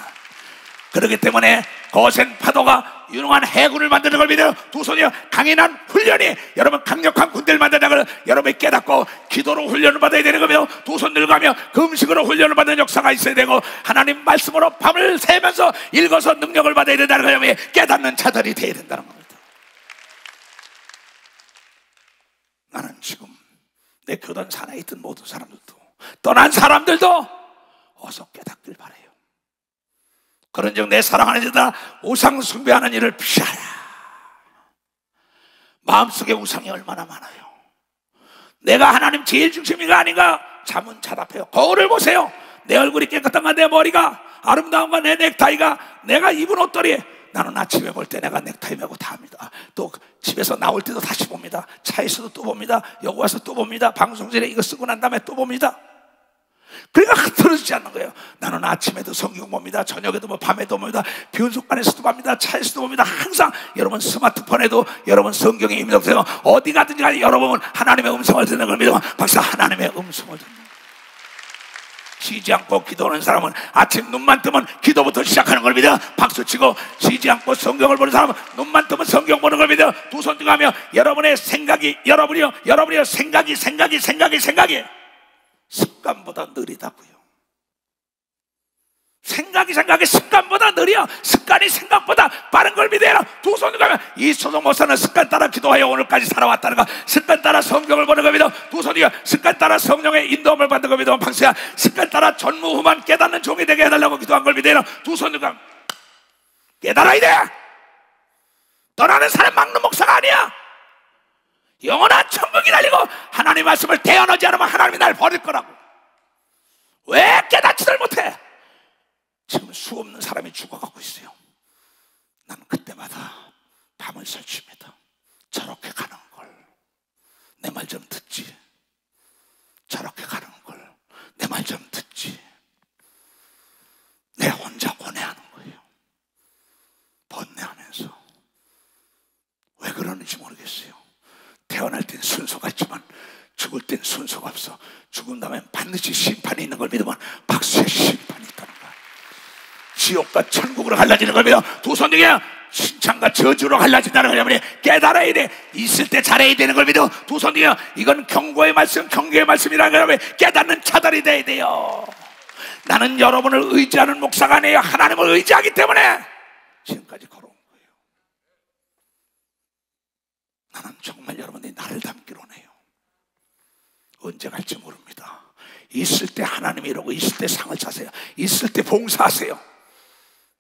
그렇기 때문에 거센 파도가 유능한 해군을 만드는 걸 믿어 두 손이 강인한 훈련이 여러분 강력한 군대를 만드는 걸 여러분이 깨닫고 기도로 훈련을 받아야 되는 거며 두 손 들가며 금식으로 훈련을 받는 역사가 있어야 되고 하나님 말씀으로 밤을 새면서 읽어서 능력을 받아야 된다는 걸 여러분이 깨닫는 자들이 되어야 된다는 겁니다. 나는 지금 내 교단 산하에 있던 모든 사람들도 떠난 사람들도 어서 깨닫길 바라요. 그런즉 내 사랑하는 자들아 우상 숭배하는 일을 피하라. 마음속에 우상이 얼마나 많아요. 내가 하나님 제일 중심인가 아닌가 자문자답해요. 거울을 보세요. 내 얼굴이 깨끗한가, 내 머리가 아름다운가, 내 넥타이가, 내가 입은 옷들이. 나는 아침에 볼 때 내가 넥타이 메고 다 합니다. 또 집에서 나올 때도 다시 봅니다. 차에서도 또 봅니다. 여기 와서 또 봅니다. 방송실에 이거 쓰고 난 다음에 또 봅니다. 그러니까 흐트러지지 않는 거예요. 나는 아침에도 성경 봅니다. 저녁에도 뭐 밤에도 봅니다. 비운속간에서도 봅니다. 차에서도 봅니다. 항상 여러분 스마트폰에도 여러분 성경에 입력되어 어디 가든지 간에 여러분은 하나님의 음성을 듣는 걸 믿으면 박사 하나님의 음성을 듣는 거예요. 쉬지 않고 기도하는 사람은 아침 눈만 뜨면 기도부터 시작하는 걸 믿어 박수치고, 쉬지 않고 성경을 보는 사람은 눈만 뜨면 성경 보는 걸 믿어 두 손 들어가며 여러분의 생각이 여러분이요 생각이 습관보다 느리다고요. 생각이 습관보다 느려. 습관이 생각보다 빠른 걸 믿어라. 두 손을 가면 이소동 목사는 습관 따라 기도하여 오늘까지 살아왔다는 거, 습관 따라 성경을 보는 거 믿어 두 손이 습관 따라 성령의 인도함을 받는 거 믿어 박수야. 습관 따라 전무후만 깨닫는 종이 되게 해달라고 기도한 걸 믿어라. 두 손을 가면 깨달아야 돼. 떠나는 사람 막는 목사가 아니야. 영원한 천국이 달리고 하나님 말씀을 대언하지 않으면 하나님이 날 버릴 거라고. 왜 깨닫지를 못해? 지금 수 없는 사람이 죽어가고 있어요. 나는 그때마다 밤을 설칩니다. 저렇게 가는 걸 내 말 좀 듣지. 저렇게 가는 걸 내 말 좀 듣지. 내 혼자 고뇌하는 거예요. 번뇌하면서. 왜 그러는지 모르겠어요. 태어날 땐 순서가 있지만 죽을 땐 순서가 없어. 죽은 다음에 반드시 심판이 있는 걸 믿으면 박수의 심판이 있다는 거야. 지옥과 천국으로 갈라지는 걸 믿어 두 손 중에 칭찬과 저주로 갈라진다는 걸 여러분이 깨달아야 돼. 있을 때 잘해야 되는 걸 믿어 두 손 중에 이건 경고의 말씀, 경계의 말씀이라는 걸 여러분이 깨닫는 자들이 돼야 돼요. 나는 여러분을 의지하는 목사가 아니에요. 하나님을 의지하기 때문에 지금까지 걸어온 거예요. 나는 정말 여러분들이 나를 닮기로 해요. 언제 갈지 모릅니다. 있을 때 하나님이 이러고 있을 때 상을 차세요. 있을 때 봉사하세요.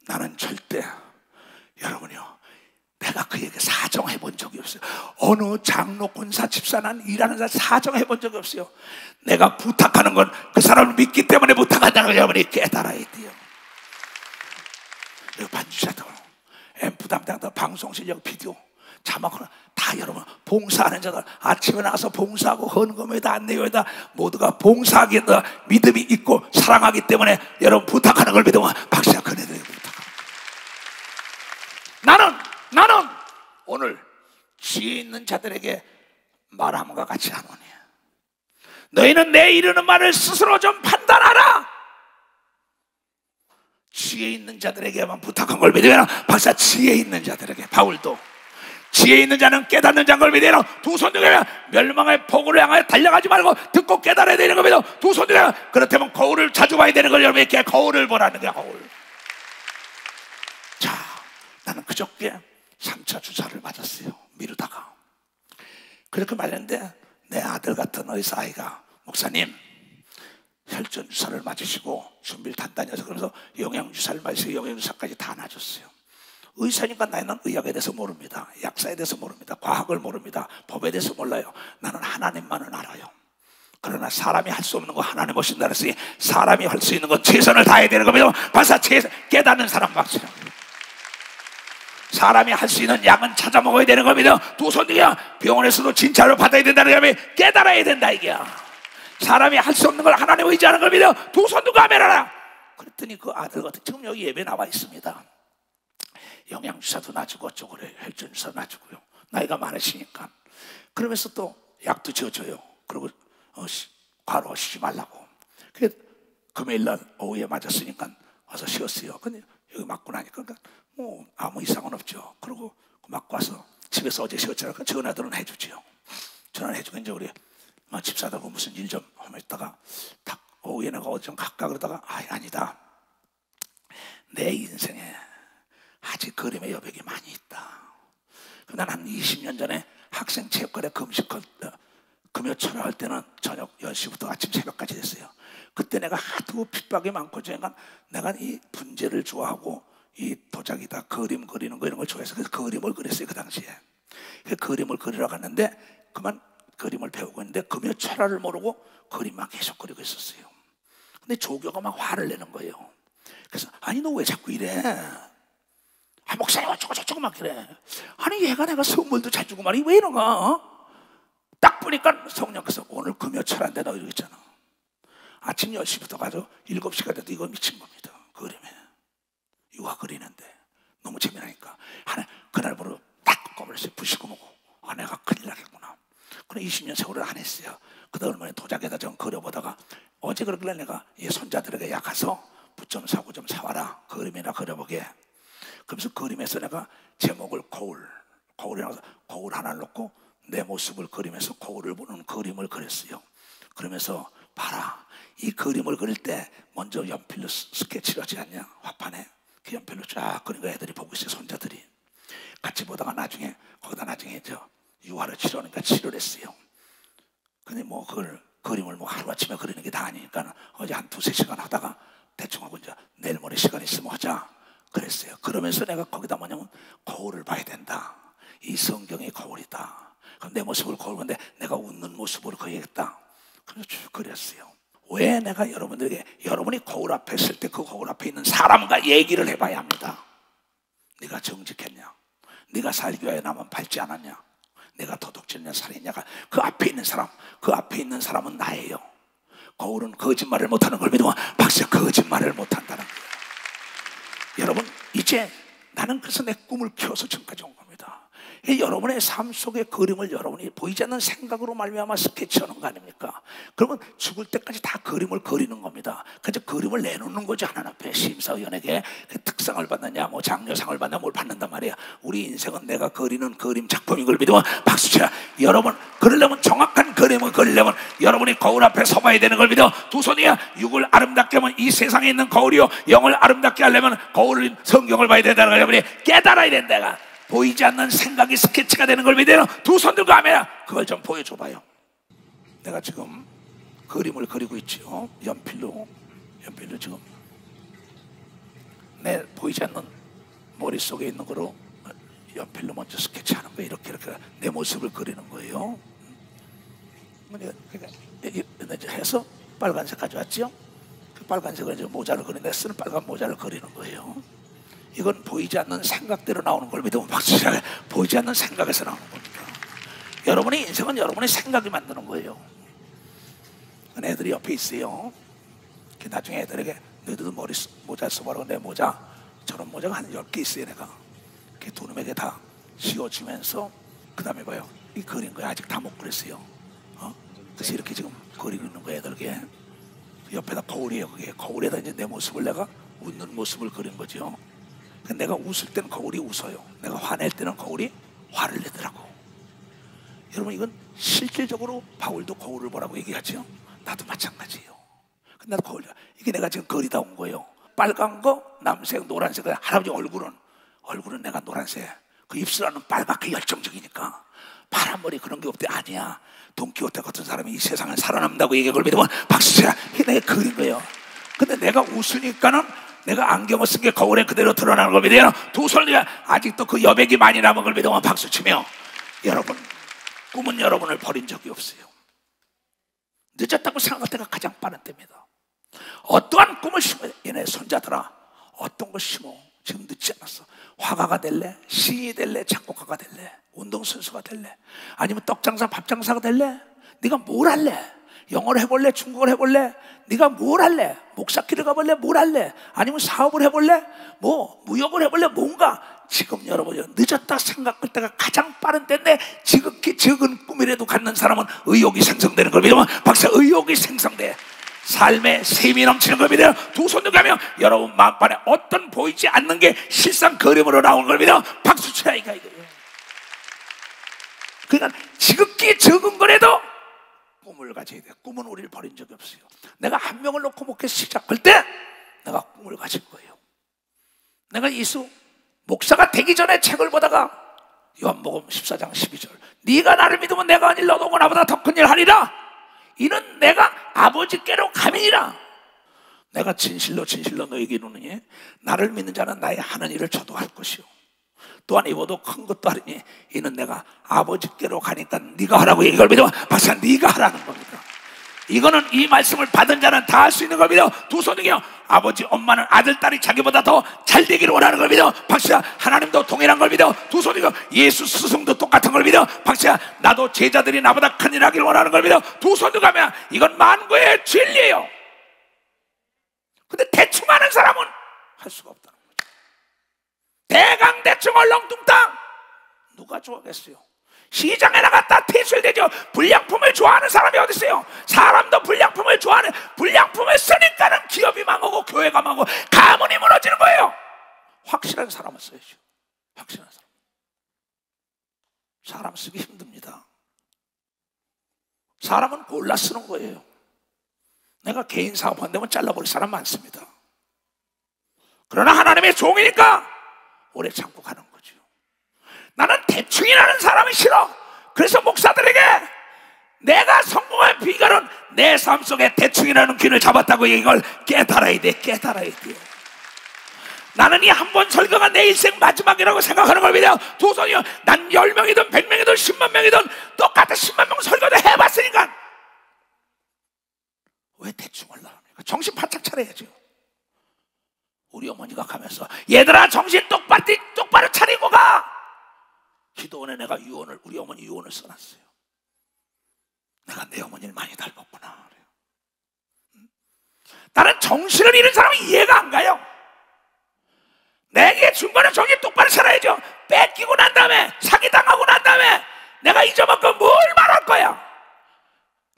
나는 절대 여러분이요, 내가 그에게 사정해 본 적이 없어요. 어느 장로, 권사, 집사, 난 일하는 사람 사정해 본 적이 없어요. 내가 부탁하는 건 그 사람을 믿기 때문에 부탁한다는 걸 여러분이 깨달아야 돼요. 반주자들, 앰프 담당자, 방송 실력, 비디오, 자막으로 다 여러분 봉사하는 자들, 아침에 나가서 봉사하고 헌금에다 안내요에다 모두가 봉사하기에 믿음이 있고 사랑하기 때문에 여러분 부탁하는 걸 믿으면 박수야, 그네들에게 부탁합니다. 나는 오늘 지혜 있는 자들에게 말함과 같이 하노니 너희는 내 이르는 말을 스스로 좀 판단하라. 지혜 있는 자들에게만 부탁한 걸 믿으면 박사, 지혜 있는 자들에게, 바울도 지혜 있는 자는 깨닫는 자인 걸 믿으면 두 손 들고 멸망의 폭우를 향하여 달려가지 말고 듣고 깨달아야 되는 걸 믿어 두 손 들고, 그렇다면 거울을 자주 봐야 되는 걸 여러분이 이렇게 거울을 보라는 거야. 거울. 자, 나는 그저께 3차 주사를 맞았어요. 미루다가. 그렇게 말했는데 내 아들 같은 의사아이가, 목사님 혈전 주사를 맞으시고 준비를 단단히 해서, 그러면서 영양주사를 맞으시고 영양주사까지 다 놔줬어요. 의사니까 나는 의학에 대해서 모릅니다. 약사에 대해서 모릅니다. 과학을 모릅니다. 법에 대해서 몰라요. 나는 하나님만은 알아요. 그러나 사람이 할 수 없는 거 하나님 오신다 그랬으니 사람이 할 수 있는 건 최선을 다해야 되는 겁니다. 발사 깨닫는 사람 박수라. 사람이 할 수 있는 약은 찾아 먹어야 되는 겁니다. 두 손이야. 병원에서도 진찰을 받아야 된다는 게 깨달아야 된다 이게. 사람이 할 수 없는 걸 하나님 의지하는 겁니다. 두 손 두고 하면하라. 그랬더니 그 아들 같은, 지금 여기 예배 나와 있습니다. 영양주사도 놔주고 어쩌고 그래. 혈전주사 놔주고요. 나이가 많으시니까. 그러면서 또 약도 지어줘요. 그리고 과로 쉬지 말라고. 그게 금요일날 오후에 맞았으니까 와서 쉬었어요. 근데 여기 맞고 나니까 뭐 아무 이상은 없죠. 그리고 맞고 와서 집에서 어제 쉬었잖아요. 전화들은 해주지요. 전화를 해주고 이제 우리 집사들하고 무슨 일 좀 하면 있다가 딱 오후에 내가 어디 좀 갈까 그러다가 아니다. 내 인생에 아직 그림의 여백이 많이 있다. 난 한 20년 전에 학생 체육관에 금요 철학할 때는 저녁 10시부터 아침 새벽까지 됐어요. 그때 내가 하도 핍박이 많고 내가 이 분재를 좋아하고 이 도자기다 그림 그리는 거 이런 걸 좋아해서 그래서 그림을 그렸어요. 그 당시에 그 그림을 그리러 갔는데 그만 그림을 배우고 있는데 금요 철학을 모르고 그림만 계속 그리고 있었어요. 근데 조교가 막 화를 내는 거예요. 그래서 아니 너 왜 자꾸 이래? 목사님 어쩌고 막 그래. 아니 얘가 내가 선물도 잘 주고 말이 왜 이러가? 딱 보니까 성령께서 오늘 금요철한데 너 이러겠잖아. 아침 10시부터 가서 7시가 돼도 이거 미친 겁니다. 그림에 유화 그리는데 너무 재미나니까 그날부로 딱 꺼버렸어요. 부시고 뭐고 내가 큰일 나겠구나. 그래 20년 세월을 안 했어요. 그다음 얼마나 도자기에다 좀 그려보다가 어제 그러길래 내가 이 손자들에게 약가서 붓 좀 사고 좀 사와라. 그림이나 그려보게. 그래서 그림에서 내가 제목을 거울이라고 해서 거울 하나를 놓고 내 모습을 그리면서 거울을 보는 그림을 그렸어요. 그러면서 봐라, 이 그림을 그릴 때 먼저 연필로 스케치를 하지 않냐, 화판에 그 연필로 쫙 그린 거 애들이 보고 있어요. 손자들이 같이 보다가 거기다 나중에 유화를 치료하니까 치료를 했어요. 근데 뭐 그걸 그림을 뭐 하루아침에 그리는 게 다 아니니까 어제 한 2-3시간 하다가 대충 하고 이제 내일 모레 시간 있으면 하자 그랬어요. 그러면서 내가 거기다 뭐냐면 거울을 봐야 된다. 이 성경의 거울이다. 그럼 내 모습을 거울 보는데 내가 웃는 모습으로 그려야겠다. 그래서 쭉 그렸어요. 왜 내가 여러분들에게, 여러분이 거울 앞에 있을 때 그 거울 앞에 있는 사람과 얘기를 해봐야 합니다. 네가 정직했냐? 네가 살기 위해 남은 밟지 않았냐? 내가 도둑질했냐 살했냐가 그 앞에 있는 사람, 그 앞에 있는 사람은 나예요. 거울은 거짓말을 못하는 걸 믿으면 박사 거짓말을 못한다는 거예요. 여러분 이제 나는 그래서 내 꿈을 키워서 지금까지 온 겁니다. 여러분의 삶 속의 그림을 여러분이 보이지 않는 생각으로 말미암아 스케치하는 거 아닙니까? 그러면 죽을 때까지 다 그림을 그리는 겁니다. 그래서 그림을 내놓는 거죠. 하나님 앞에 심사위원에게 그 특상을 받느냐 뭐 장려상을 받느냐 뭘 받는단 말이야. 우리 인생은 내가 그리는 그림 작품인 걸 믿으면 박수쳐. 여러분 그러려면 정확한 그림을 그리려면 여러분이 거울 앞에 서봐야 되는 걸 믿어. 두 손이야. 육을 아름답게 하면 이 세상에 있는 거울이요 영을 아름답게 하려면 거울 성경을 봐야 된다는 걸 여러분이 깨달아야 된다. 보이지 않는 생각이 스케치가 되는 걸 믿어요. 두 손 들고 아멘. 그걸 좀 보여줘봐요. 내가 지금 그림을 그리고 있죠. 연필로 지금 내 보이지 않는 머릿속에 있는 거로 연필로 먼저 스케치하는 거예요. 이렇게 내 모습을 그리는 거예요. 이렇게 해서 빨간색 가져왔죠. 그 빨간색을 이제 모자를 그리는데 쓰는 빨간 모자를 그리는 거예요. 이건 보이지 않는 생각대로 나오는 걸 믿으면 박수치라. 보이지 않는 생각에서 나오는 겁니다. 여러분의 인생은 여러분의 생각이 만드는 거예요. 애들이 옆에 있어요. 나중에 애들에게 너희들도 머리 모자 써보라고 내 모자 저런 모자가 한 10개 있어요. 내가 두 놈에게 다 씌워주면서 그 다음에 봐요. 이 그린 거야. 아직 다 못 그렸어요. 그래서 이렇게 지금 그리고 있는 거예요. 애들에게 옆에다 거울이에요. 그게 거울에다 이제 내 모습을 내가 웃는 모습을 그린 거죠. 내가 웃을 때는 거울이 웃어요. 내가 화낼 때는 거울이 화를 내더라고. 여러분 이건 실질적으로 바울도 거울을 보라고 얘기하죠. 나도 마찬가지예요. 근데 나도 거울, 이게 내가 지금 그리다 온 거예요. 빨간 거, 남색, 노란색. 할아버지 얼굴은 내가 노란색. 그 입술하는 빨갛게 열정적이니까 파란 머리 그런 게 없대. 아니야. 돈키호테 같은 사람이 이 세상을 살아남는다고 얘기해 걸 믿으면 박수치라. 이게 내가 그린 거예요. 근데 내가 웃으니까는 내가 안경을 쓴 게 거울에 그대로 드러나는 걸 믿어요. 두 손이 아직도 그 여백이 많이 남은 걸 믿으면 박수치며, 여러분 꿈은 여러분을 버린 적이 없어요. 늦었다고 생각할 때가 가장 빠른 때입니다. 어떠한 꿈을 심어. 얘네 손자들아, 어떤 걸 심어. 지금 늦지 않았어. 화가가 될래? 시인이 될래? 작곡가가 될래? 운동선수가 될래? 아니면 떡장사 밥장사가 될래? 네가 뭘 할래? 영어를 해볼래? 중국어를 해볼래? 네가 뭘 할래? 목사길을 가볼래? 뭘 할래? 아니면 사업을 해볼래? 무역을 해볼래? 뭔가. 지금 여러분 늦었다 생각할 때가 가장 빠른 때인데 지극히 적은 꿈이라도 갖는 사람은 의욕이 생성되는 걸 믿으면 박사, 의욕이 생성돼 삶에 샘이 넘치는 걸 믿어요. 두 손 들고 가면 여러분 마음판에 어떤 보이지 않는 게 실상 그림으로 나오는 걸 믿어 박수 쳐야 이거예요. 그러니까 지극히 적은 거라도 꿈을 가져야 돼. 꿈은 우리를 버린 적이 없어요. 내가 한 명을 놓고 목회 시작할 때 내가 꿈을 가진 거예요. 내가 예수 목사가 되기 전에 책을 보다가 요한복음 14장 12절 네가 나를 믿으면 내가 한 일 너도 나보다 더 큰 일 하리라. 이는 내가 아버지께로 가미니라. 내가 진실로 너에게 이르노니 나를 믿는 자는 나의 하는 일을 저도 할 것이요 또한 이보다 큰 것도 하리니 이는 내가 아버지께로 가니까 네가 하라고 이걸 믿으면 박사 네가 하라는 겁니다. 이거는 이 말씀을 받은 자는 다 할 수 있는 걸 믿어. 두 손이요. 아버지 엄마는 아들 딸이 자기보다 더 잘 되기를 원하는 걸 믿어. 박수야. 하나님도 동일한 걸 믿어. 두 손이요. 예수 스승도 똑같은 걸 믿어. 박수야. 나도 제자들이 나보다 큰 일 하기를 원하는 걸 믿어. 두 손도 가면 이건 만고의 진리예요. 근데 대충 하는 사람은 할 수가 없다는 거죠. 대강대충 얼렁뚱땅 누가 좋아하겠어요? 시장에 나갔다 퇴출되죠. 불량품을 좋아하는 사람이 어디 있어요? 사람도 불량품을 좋아하는, 불량품을 쓰니까는 기업이 망하고 교회가 망하고 가문이 무너지는 거예요. 확실한 사람을 써야죠. 확실한 사람 쓰기 힘듭니다. 사람은 골라 쓰는 거예요. 내가 개인 사업한다면 잘라버릴 사람 많습니다. 그러나 하나님의 종이니까 오래 참고 가는 거죠. 나는 대충이라는 사람이 싫어. 그래서 목사들에게 내가 성공한 비결은 내 삶 속에 대충이라는 균을 잡았다고 이걸 깨달아야 돼. 나는 이 한 번 설교가 내 인생 마지막이라고 생각하는 걸 믿어요. 두 손이요. 난 10명이든 100명이든 10만 명이든 똑같은 10만 명 설교도 해봤으니까 왜 대충 하려합니까? 정신 바짝 차려야죠. 우리 어머니가 가면서 얘들아 정신 똑바로 차리고 가. 기도원에 내가 우리 어머니 유언을 써놨어요. 내가 내 어머니를 많이 닮았구나. 나는 정신을 잃은 사람이 이해가 안 가요. 내게 준 거는 정신 똑바로 차려야죠. 뺏기고 난 다음에 사기당하고 난 다음에 내가 잊어먹고 뭘 말할 거야.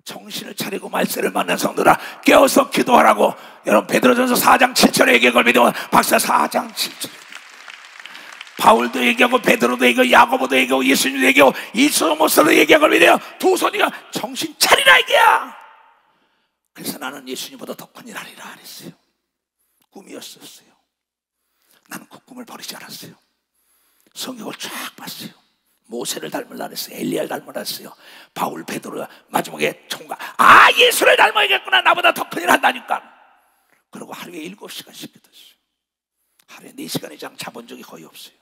정신을 차리고 말세를 맞는 성도라 깨어서 기도하라고. 여러분 베드로전서 4장 7절에 얘기한 걸 믿으면 박사 4장 7절 바울도 얘기하고 베드로도 얘기하고 야고보도 얘기하고 예수님도 얘기하고 이소모스도 얘기한 걸 믿어요. 두 손이가 정신 차리라 이게야. 그래서 나는 예수님보다 더 큰 일 하리라 그랬어요. 꿈이었었어요. 나는 그 꿈을 버리지 않았어요. 성경을 쫙 봤어요. 모세를 닮으라 그랬어요. 엘리야를 닮으라 그랬어요. 바울, 베드로가 마지막에 총각, 아, 예수를 닮아야겠구나. 나보다 더 큰일 한다니까. 그리고 하루에 7시간씩 기도했어요. 하루에 4시간 이상 자본 적이 거의 없어요.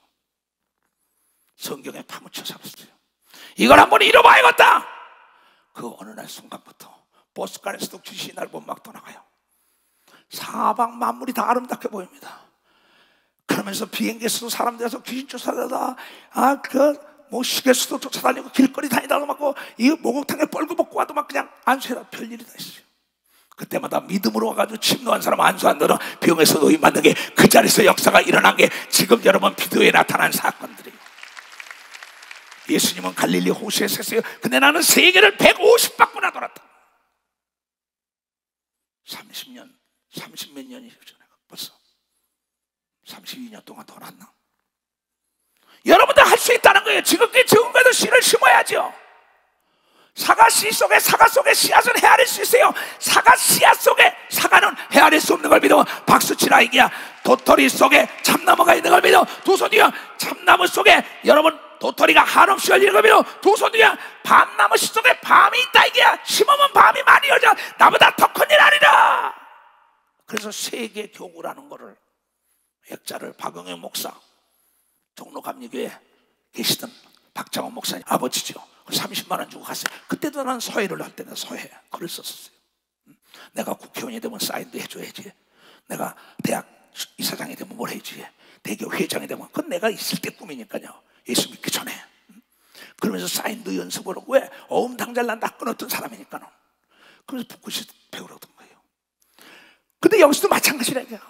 성경에 파묻혀 살았어요. 이걸 한번 잃어봐야겠다. 그 어느 날 순간부터 버스간에서도 귀신이 날 못 막 떠나가요. 사방 만물이 다 아름답게 보입니다. 그러면서 비행기에서도 사람들에서 귀신 쫓아다니다, 뭐 시계수도 쫓아다니고 길거리 다니다가 막 이 목욕탕에 뻘고 와도 막 그냥 안수해라. 별일이 다 있어요. 그때마다 믿음으로 와가지고 침노한 사람 안수한다는 병에서 노임 받는 게 그 자리에서 역사가 일어난 게 지금 여러분 비디오에 나타난 사건들이에요. 예수님은 갈릴리 호수에 섰어요. 근데 나는 세계를 150바퀴나 돌았다. 30몇 년이죠. 벌써 32년 동안 돌았나? 여러분들 할 수 있다는 거예요. 지극히 적은 것도 씨를 심어야죠. 사과 씨 속에, 사과 속에 씨앗은 헤아릴 수 있어요. 사과 씨앗 속에 사과는 헤아릴 수 없는 걸 믿어. 박수치라 이기야. 도토리 속에 참나무가 있는 걸 믿어. 두 손 위에 참나무 속에 여러분 도토리가 한없이 열리는 걸 믿어. 두 손 위에 밤나무 씨 속에 밤이 있다 이기야. 심으면 밤이 많이 열려. 나보다 더 큰일 아니라. 그래서 세계 교구라는 거를 액자를 박영영 목사, 종로감리교회 계시던 박장원 목사님 아버지죠. 30만 원 주고 갔어요. 그때도 나는 서해를 할 때는 서해 글을 썼었어요. 내가 국회의원이 되면 사인도 해줘야지. 내가 대학 이사장이 되면 뭘 해야지. 대기업 회장이 되면 그건 내가 있을 때 꿈이니까요. 예수 믿기 전에. 그러면서 사인도 연습을 하고, 왜? 어음당잘 다 끊었던 사람이니까는. 그래서 붓글씨 배우러 던 거예요. 근데 여기서도 마찬가지라니까요.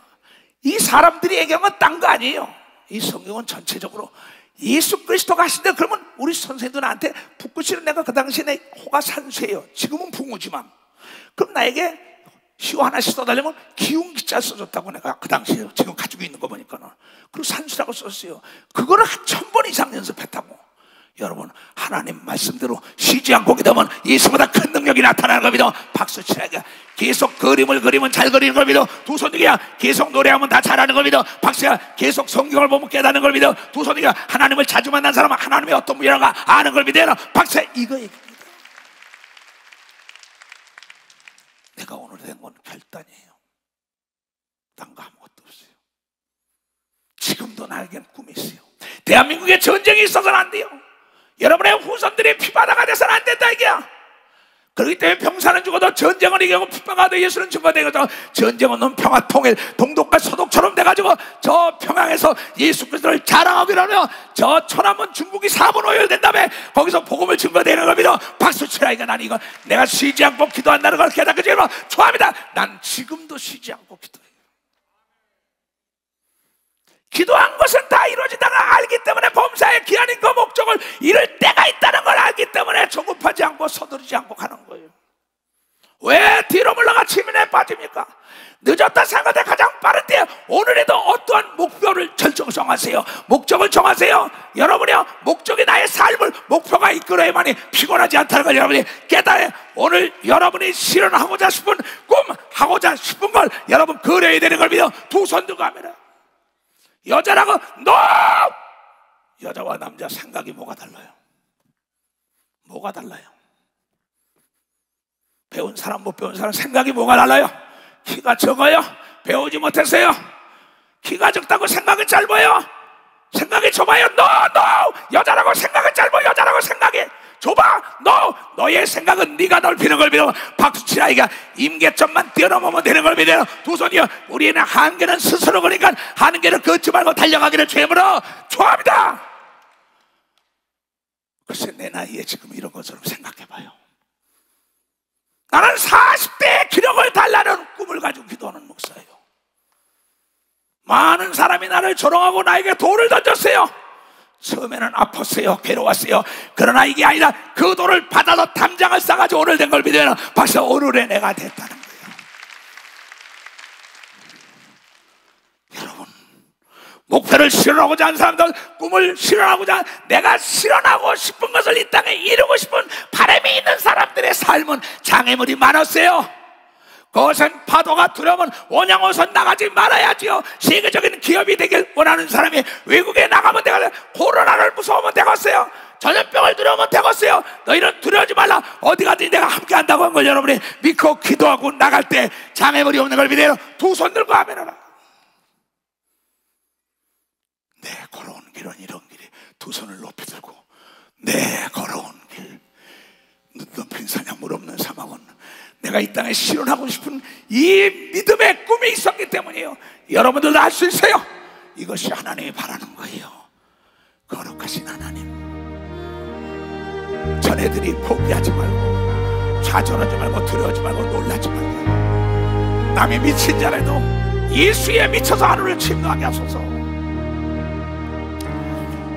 이 사람들이 얘기한 딴 거 아니에요. 이 성경은 전체적으로 예수 그리스도가 하신다. 그러면 우리 선생님도 나한테 붓글씨는 내가 그 당시에 내 호가 산수예요. 지금은 붕어지만. 그럼 나에게 시호 하나씩 써달라면 기운 기자 써줬다고 내가 그 당시에 지금 가지고 있는 거 보니까는. 그리고 산수라고 썼어요. 그거를 한 1000번 이상 연습했다고. 여러분, 하나님 말씀대로 쉬지 않고 기도하면 예수보다 큰 능력이 나타나는 겁니다. 박수 치라게. 계속 그림을 그리면 잘 그리는 겁니다. 두 손이야. 계속 노래하면 다 잘하는 겁니다. 박수야. 계속 성경을 보면 깨닫는 겁니다. 두 손이야. 하나님을 자주 만난 사람은 하나님의 어떤 분이라가 아는 걸 믿어라. 박수야. 이거 얘기입니다. 내가 오늘 된 건 결단이에요. 딴 거 아무것도 없어요. 지금도 나에겐 꿈이 있어요. 대한민국에 전쟁이 있어서는 안 돼요. 여러분의 후손들이 피바다가 돼서는 안 된다 이게야. 그렇기 때문에 병사는 죽어도 전쟁은 이기고 피바다가 돼 예수는 증거되거든. 전쟁은 넌 평화 통일 동독과 서독처럼 돼가지고 저 평양에서 예수 그리스도를 자랑하기로 하면 저 천안문 중국이 4분 오열된다며 거기서 복음을 증거되는 겁니다. 박수 치라. 이거 난 이거 내가 쉬지 않고 기도한다는 걸 깨닫게 되면 좋아합니다. 난 지금도 쉬지 않고 기도해요. 기도한 것은 다 이루어진다는 걸 알기 때문에 범사의 기한인 그 목적을 이룰 때가 있다는 걸 알기 때문에 조급하지 않고 서두르지 않고 가는 거예요. 왜 뒤로 물러가 치민에 빠집니까? 늦었다 생각할 때 가장 빠른 때 오늘에도 어떠한 목표를 정하세요. 목적을 정하세요. 여러분이요, 목적이 나의 삶을 목표가 이끌어야만이 피곤하지 않다는 걸 여러분이 깨달아요. 오늘 여러분이 실현하고자 싶은 꿈, 하고자 싶은 걸 여러분 그려야 되는 걸 믿어. 두 손 들고 합니다. 여자라고 너 여자와 남자 생각이 뭐가 달라요? 뭐가 달라요? 배운 사람 못 배운 사람 생각이 뭐가 달라요? 키가 적어요? 배우지 못해서요? 키가 적다고 생각이 짧아요? 생각이 좁아요? 너 여자라고 생각이 짧아. 여자라고 생각이 좁아. 너의 생각은 네가 넓히는 걸 믿어. 박수치라. 이가 임계점만 뛰어넘으면 되는 걸 믿어. 두 손이요. 우리는 한계는 스스로 그러니까 한계를 걷지 말고 달려가기를 죄물어 좋아합니다. 글쎄 내 나이에 지금 이런 것처럼 생각해봐요. 나는 40대의 기력을 달라는 꿈을 가지고 기도하는 목사예요. 많은 사람이 나를 조롱하고 나에게 돌을 던졌어요. 처음에는 아팠어요. 괴로웠어요. 그러나 이게 아니라 그 돌을 받아서 담장을 싸가지고 오늘 된 걸 믿으면 벌써 오늘의 내가 됐다는 거예요. 여러분, 목표를 실현하고자 하는 사람들, 꿈을 실현하고자, 내가 실현하고 싶은 것을 이 땅에 이루고 싶은 바람이 있는 사람들의 삶은 장애물이 많았어요. 그것은 파도가 두려우면 원양어선 나가지 말아야지요. 세계적인 기업이 되길 원하는 사람이 외국에 나가면 되겠어요. 코로나를 무서우면 되겠어요. 전염병을 두려우면 되겠어요. 너희는 두려워하지 말라. 어디 가든지 내가 함께 한다고 한 걸 여러분이 믿고 기도하고 나갈 때 장애물이 없는 걸 믿어요. 두 손 들고 아멘하라. 내 걸어온 길은 이런 길이. 두 손을 높이 들고 내 걸어온 길, 눈 덮인 사냥 물 없는 사막은 내가 이 땅에 실현하고 싶은 이 믿음의 꿈이 있었기 때문이에요. 여러분들도 할 수 있어요. 이것이 하나님이 바라는 거예요. 거룩하신 하나님, 자네들이 포기하지 말고 좌절하지 말고 두려워하지 말고 놀라지 말고 남이 미친 자라도 예수에 미쳐서 하루를 침노하게 하소서.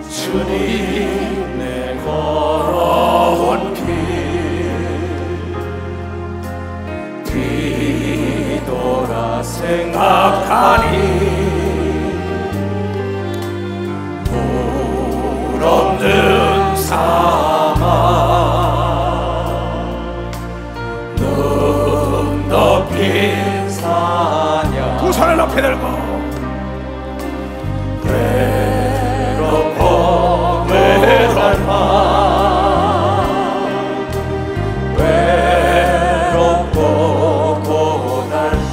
주님 내 걸어온 길 뒤돌아 생각하니 물 없는 사막 눈 덮인 사냥 두 손을 높이 들고 외롭고 외로운 밤 외롭고 고달파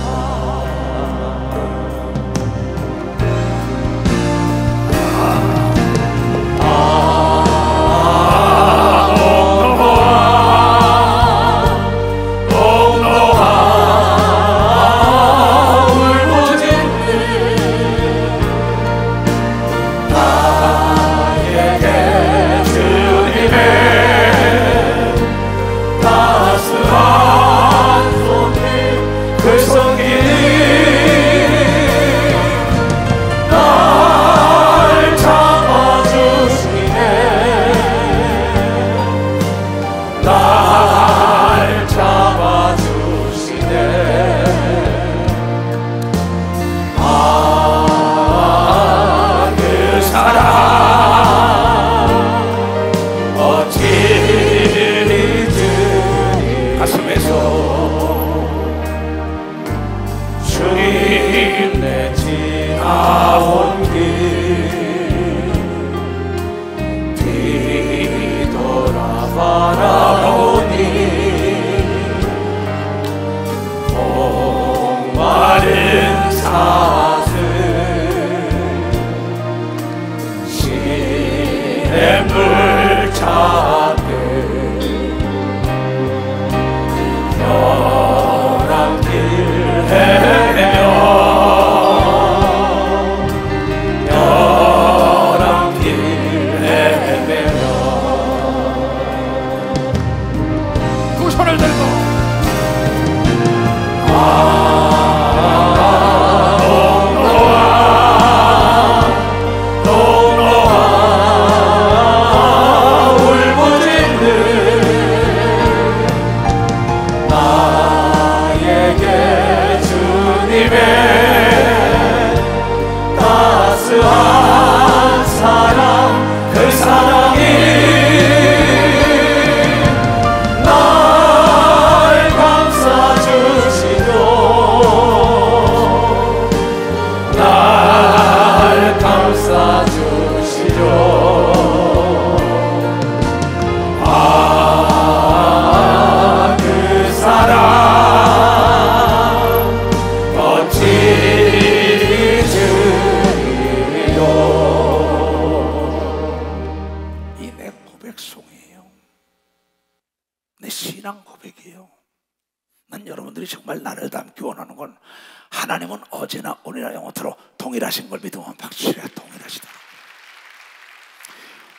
하나님은 어제나 오늘이나 영원토록 동일하신 걸 믿으면 박수해야 동일하시다.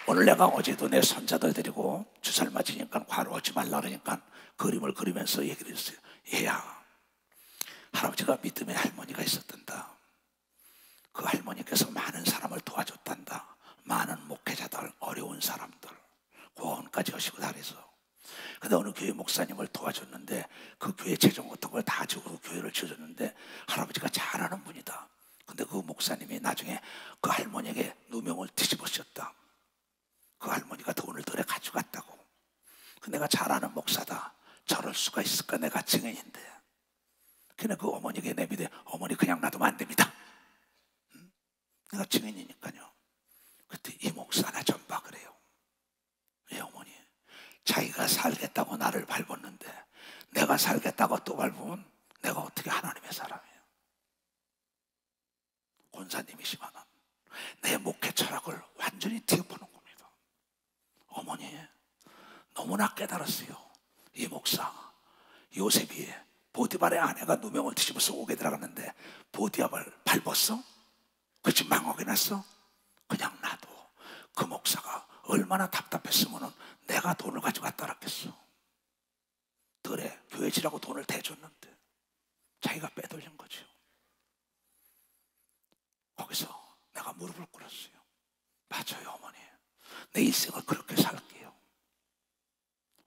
오늘 내가 어제도 내 손자들 데리고 주사를 맞으니까 과로하지 말라 그러니까 그림을 그리면서 얘기를 했어요. 얘야, 할아버지가 믿음의 할머니가 있었단다. 그 할머니께서 많은 사람을 도와줬단다. 많은 목회자들, 어려운 사람들 구원까지 하시고 다 그래서. 근데 어느 교회 목사님을 도와줬는데 그 교회 재정 같은 걸 다 주고 교회를 지어줬는데 할아버지가 잘하는 분이다. 근데 그 목사님이 나중에 그 할머니에게 누명을 뒤집어씌웠다. 그 할머니가 돈을 덜에 가져갔다고. 그 내가 잘하는 목사다. 저럴 수가 있을까? 내가 증인인데. 그냥 그 어머니에게 내비대 어머니 그냥 놔두면 안 됩니다. 내가 증인이니까요. 그때 이 목사나 좀 봐 그래요. 예, 어머니 자기가 살겠다고 나를 밟았는데 내가 살겠다고 또 밟으면 내가 어떻게 하나님의 사람이에요. 권사님이시면은 내 목회 철학을 완전히 뒤엎어놓은 겁니다. 어머니 너무나 깨달았어요. 이 목사 요셉이 보디발의 아내가 누명을 뒤집어서 옥에 들어갔는데 보디발을 밟았어? 그치 망하게 났어? 그냥 놔둬. 그 목사가 얼마나 답답했으면 내가 돈을 가져갔다 그랬겠어. 그래 교회 지라고 돈을 대줬는데 자기가 빼돌린 거죠. 거기서 내가 무릎을 꿇었어요. 맞아요 어머니, 내 일생을 그렇게 살게요.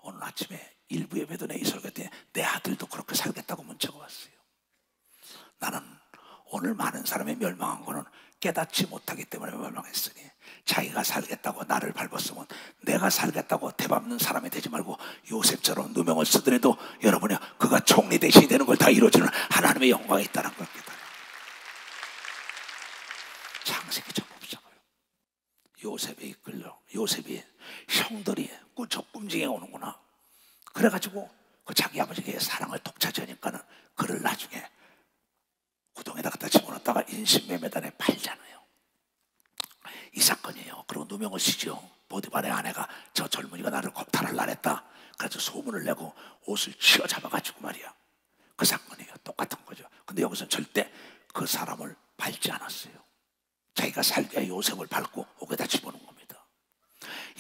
오늘 아침에 일부 예배도 내 이 설교 때 내 아들도 그렇게 살겠다고 문자가 왔어요. 나는 오늘 많은 사람이 멸망한 거는 깨닫지 못하기 때문에 멸망했으니 자기가 살겠다고 나를 밟았으면 내가 살겠다고 대밟는 사람이 되지 말고 요셉처럼 누명을 쓰더라도 여러분이 그가 총리 대신이 되는 걸 다 이루어주는 하나님의 영광이 있다는 걸 깨달아요. 창세기 전법사고요. 요셉에 이끌려 요셉이 형들이 꾸짖에 오는구나. 그래가지고 그 자기 아버지의 사랑을 독차지하니까는 그를 나중에 구덩이에다 갖다 집어넣다가 인신매매단에 팔잖아요. 이 사건이에요. 그리고 누명을 쓰죠. 보디발의 아내가 저 젊은이가 나를 겁탈을 날했다. 그래서 소문을 내고 옷을 쥐어 잡아가지고 말이야. 그 사건이에요. 똑같은 거죠. 근데 여기서는 절대 그 사람을 밟지 않았어요. 자기가 살게 요셉을 밟고 옥에다 집어넣은 겁니다.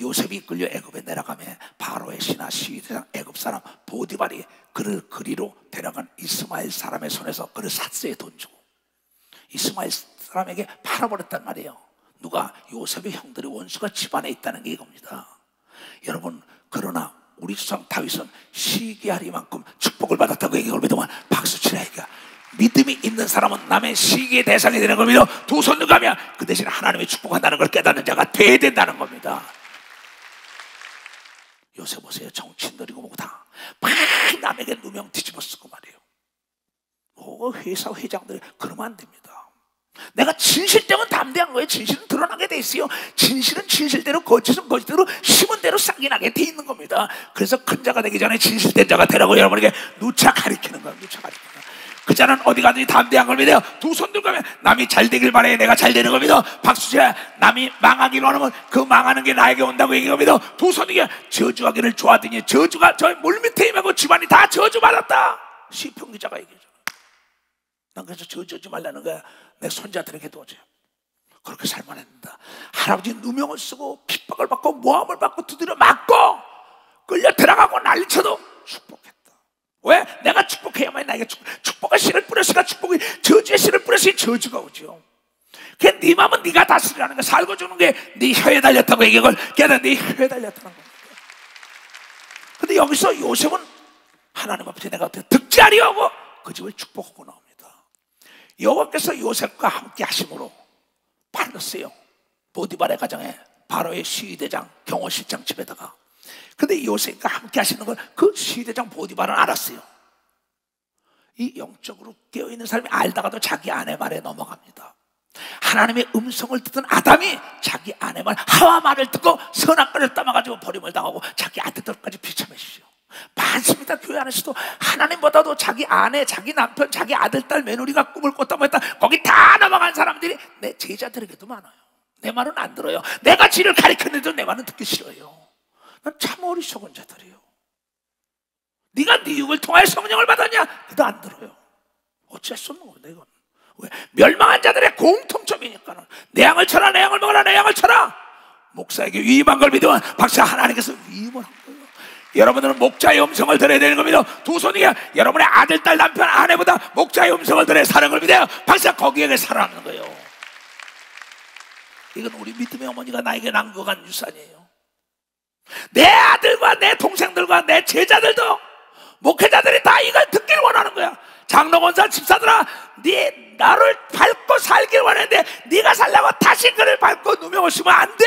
요셉이 이끌려 애굽에 내려가며 바로의 신하 시위대장 애굽 사람 보디발이 그를 그리로 데려간 이스마엘 사람의 손에서 그를 샀어요. 돈 주고 이스마엘 사람에게 팔아버렸단 말이에요. 누가? 요셉의 형들의 원수가 집안에 있다는 게 이겁니다. 여러분 그러나 우리 조상 다윗은 시기하리만큼 축복을 받았다고 얘기할 믿으면 박수 치라 이거야. 믿음이 있는 사람은 남의 시기의 대상이 되는 걸 믿어 두 손 들가면 그 대신 하나님이 축복한다는 걸 깨닫는 자가 돼야 된다는 겁니다. 요새 보세요. 정치인들이고 뭐고 다 막 남에게 누명 뒤집어 쓰고 말이에요. 회사 회장들이 그러면 안 됩니다. 내가 진실되면 담대한 거예요. 진실은 드러나게 돼 있어요. 진실은 진실대로 거짓은 거짓대로 심은 대로 싹이 나게 돼 있는 겁니다. 그래서 큰 자가 되기 전에 진실된 자가 되라고 여러분에게 누차 가르치는 거예요. 누차 가르치는 거예요. 그 자는 어디 가든지 담대한 걸 믿어요. 두 손 들고 가면 남이 잘 되길 바라요. 내가 잘 되는 걸 믿어. 박수치라. 남이 망하기를 원하면 그 망하는 게 나에게 온다고 얘기하고 믿어. 두 손 들고 저주하기를 좋아하더니 저주가 저 물 밑에 임하고 집안이 다 저주받았다. 시편 기자가 얘기해줘. 난 그래서 저주하지 말라는 거야. 내 손자들에게 도와줘요. 그렇게 살만 했는다. 할아버지 누명을 쓰고 핍박을 받고 모함을 받고 두드려 맞고 끌려 들어가고 난리쳐도 축복했다. 왜? 내가 축복해야만 나에게 축복의 씨를 뿌렸으니까 축복이 저주의 씨를 뿌렸으니 저주가 오죠. 그게 네 맘은 네가 다스리라는 거야. 살고 주는 게 네 혀에 달렸다고 얘기한 걸 걔는 네 혀에 달렸다는 겁니다. 근데 여기서 요셉은 하나님 앞에 내가 어떻게 득지하리하고 그 집을 축복하고 나옵니다. 여호와께서 요셉과 함께 하심으로 팔렸어요. 보디발의 가정에 바로의 시위대장 경호실장 집에다가. 근데 요셉과 함께 하시는 걸 그 시위대장 보디발은 알았어요. 이 영적으로 깨어있는 사람이 알다가도 자기 아내 말에 넘어갑니다. 하나님의 음성을 듣던 아담이 자기 아내 말 하와 말을 듣고 선악과를 따먹어가지고 버림을 당하고 자기 아들들까지 비참해지죠. 많습니다. 교회 안에서도 하나님보다도 자기 아내, 자기 남편, 자기 아들, 딸, 며느리가 꿈을 꿨다 뭐 했다 거기 다 넘어간 사람들이 내 제자들에게도 많아요. 내 말은 안 들어요. 내가 지를 가르쳤는데도 내 말은 듣기 싫어요. 난 참 어리석은 자들이에요. 네가 네 육을 통하여 성령을 받았냐? 그도 안 들어요. 어쩔 수 없는 거야 이건. 왜? 멸망한 자들의 공통점이니까는 내 양을 쳐라, 내 양을 먹어라, 내 양을 쳐라. 목사에게 위임한 걸 믿으면 박사 하나님께서 위임을 한 거예요. 여러분들은 목자의 음성을 들어야 되는 겁니다. 두 손이야. 여러분의 아들, 딸, 남편, 아내보다 목자의 음성을 들어야 사는 걸 믿어요. 박사 거기에 살아남는 거예요. 이건 우리 믿음의 어머니가 나에게 남겨간 유산이에요. 내 아들과 내 동생들과 내 제자들도 목회자들이 다 이걸 듣기를 원하는 거야. 장로권사 집사들아, 네 나를 밟고 살길 원하는데 네가 살려고 다시 그를 밟고 누명을 쓰면 안 돼.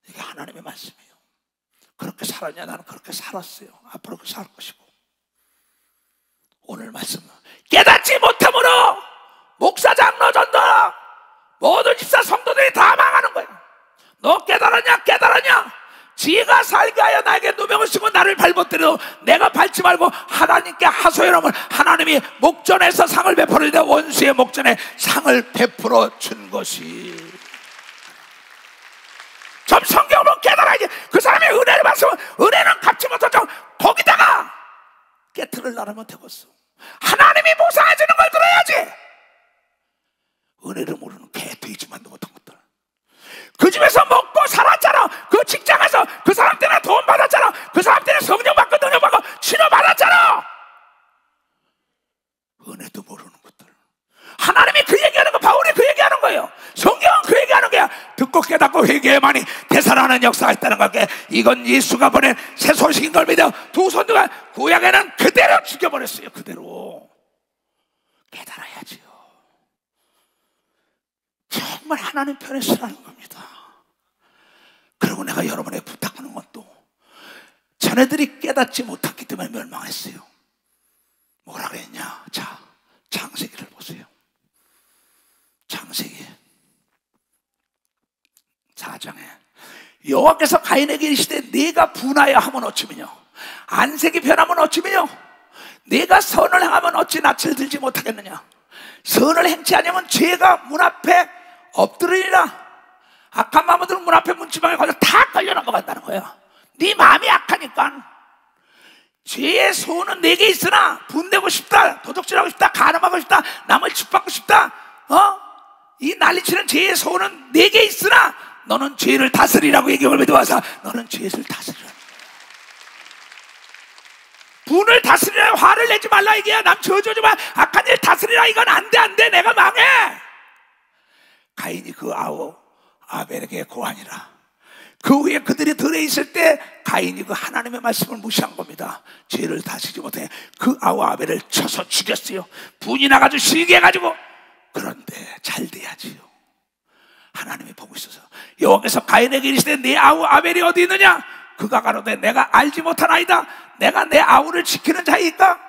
이게 하나님의 말씀이에요. 그렇게 살았냐? 나는 그렇게 살았어요. 앞으로 그렇게 살 것이고. 오늘 말씀 깨닫지 못함으로 목사, 장로, 전도 모든 집사 성도들이 다 망하는 거예요. 너 깨달았냐? 깨달았냐? 지가 살게 하여 나에게 누명을 쓰고 나를 밟아뜨려도 내가 밟지 말고 하나님께 하소연함을 하나님이 목전에서 상을 베풀어 원수의 목전에 상을 베풀어 준 것이. 좀 성경을 깨달아야지. 그 사람이 은혜를 받으면 은혜는 갚지 못하죠. 거기다가 깨트를 나르면 되겠어. 하나님이 보상해 주는 걸 들어야지. 은혜를 모르는 개 돼지만도 못한 것들. 그 집에서 먹고 살았잖아. 그 직장에서 그 사람 때문에 돈 받았잖아. 그 사람 때문에 성령 받고 능력 받고 치료 받았잖아. 은혜도 모르는 것들. 하나님이 그 얘기하는 거, 바울이 그 얘기하는 거예요. 성경은 그 얘기하는 거야. 듣고 깨닫고 회개에만이 되살아나는 역사가 있다는 거게. 이건 예수가 보낸 새 소식인 걸 믿어. 두 선두가 구약에는 그대로 죽여버렸어요. 그대로. 깨달아야지요. 정말 하나님 편에 서라는 겁니다. 그리고 내가 여러분에게 부탁하는 것도 자네들이 깨닫지 못했기 때문에 멸망했어요. 뭐라 그랬냐? 자, 창세기를 보세요. 창세기 4장에 여호와께서 가인에게 이르시되 네가 분하여 하면 어찌미뇨 안색이 변하면 어찌미뇨 네가 선을 행하면 어찌 낯을 들지 못하겠느냐. 선을 행치 아니하면 죄가 문 앞에 엎드리리라. 악한 마음들은 문 앞에 문지방에 걸려 다 걸려 넘어간다는 거야. 네 마음이 악하니까. 죄의 소원은 내게 있으나 분내고 싶다, 도둑질하고 싶다, 가늠하고 싶다, 남을 짓밟고 싶다, 이 난리치는 죄의 소원은 내게 있으나 너는 죄를 다스리라고 얘기를 믿어와서 너는 죄를 다스리라. 분을 다스리라. 화를 내지 말라 이게야. 남 저주지 마. 악한 일 다스리라. 이건 안 돼, 안 돼. 내가 망해. 가인이 그 아우 아벨에게 고하니라. 그 후에 그들이 들에 있을 때 가인이 그 하나님의 말씀을 무시한 겁니다. 죄를 다스리지 못해 그 아우 아벨을 쳐서 죽였어요. 분이 나가지고 시기해 가지고. 그런데 잘 돼야지요. 하나님이 보고 있어서 여호와께서 가인에게 이르시되 네 아우 아벨이 어디 있느냐. 그가 가로되 내가 알지 못하나이다. 내가 내 아우를 지키는 자이까.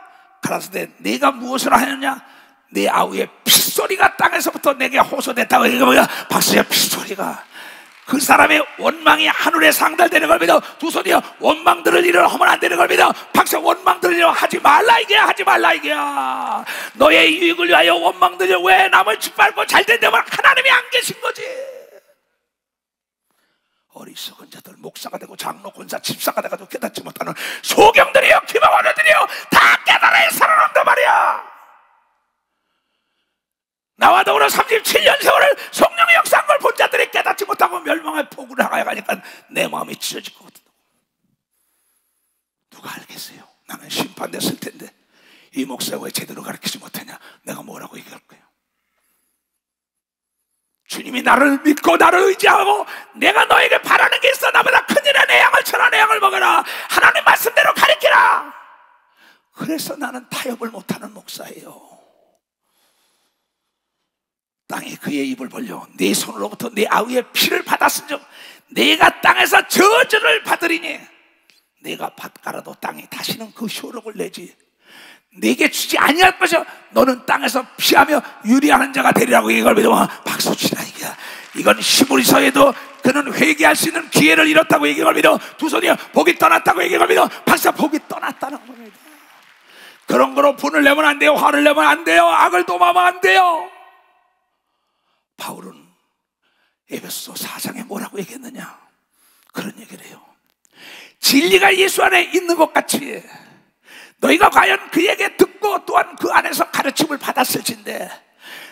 가라사대 네가 무엇을 하느냐. 내 아우의 핏소리가 땅에서부터 내게 호소됐다고. 이게 뭐야? 박수야. 핏소리가. 그 사람의 원망이 하늘에 상달되는 걸 믿어. 두 손이여 원망들을 이루려 하면 안 되는 걸 믿어. 박수. 원망들을 이루려 하지 말라 이게야. 하지 말라 이게야. 너의 유익을 위하여 원망들을 왜 남을 짓밟고 잘된 데만 하나님이 안 계신 거지. 어리석은 자들, 목사가 되고 장로, 권사, 집사가 돼가지고 깨닫지 못하는 소경들이여, 기망원들이여, 다 깨달아야 살아난단 말이야. 나와 더불어 37년 세월을 성령의 역사한 걸 본 자들이 깨닫지 못하고 멸망의 폭우를 향하여 가니까 내 마음이 찢어질 것 같아. 누가 알겠어요? 나는 심판됐을 텐데 이 목사가 왜 제대로 가르치지 못하냐. 내가 뭐라고 얘기할 거예요? 주님이 나를 믿고 나를 의지하고 내가 너에게 바라는 게 있어. 나보다 큰일에 내 양을 쳐라. 내 양을 먹어라. 하나님 말씀대로 가르치라. 그래서 나는 타협을 못하는 목사예요. 땅에 그의 입을 벌려 네 손으로부터 네 아우의 피를 받았은즉 내가 땅에서 저주를 받으리니 내가 밭갈아도 땅에 다시는 그 효력을 내지 내게 주지 아니할 것이요 너는 땅에서 피하며 유리하는 자가 되리라고. 이걸 믿으면 박수 치라. 이건 히브리서에도 그는 회개할 수 있는 기회를 잃었다고 얘기를 믿어. 두 손이요 복이 떠났다고 얘기를 믿어. 박수. 복이 떠났다는 겁니다. 그런 거로 분을 내면 안 돼요. 화를 내면 안 돼요. 악을 도마면 안 돼요. 바울은 에베소 4장에 뭐라고 얘기했느냐. 그런 얘기를 해요. 진리가 예수 안에 있는 것 같이 너희가 과연 그에게 듣고 또한 그 안에서 가르침을 받았을진데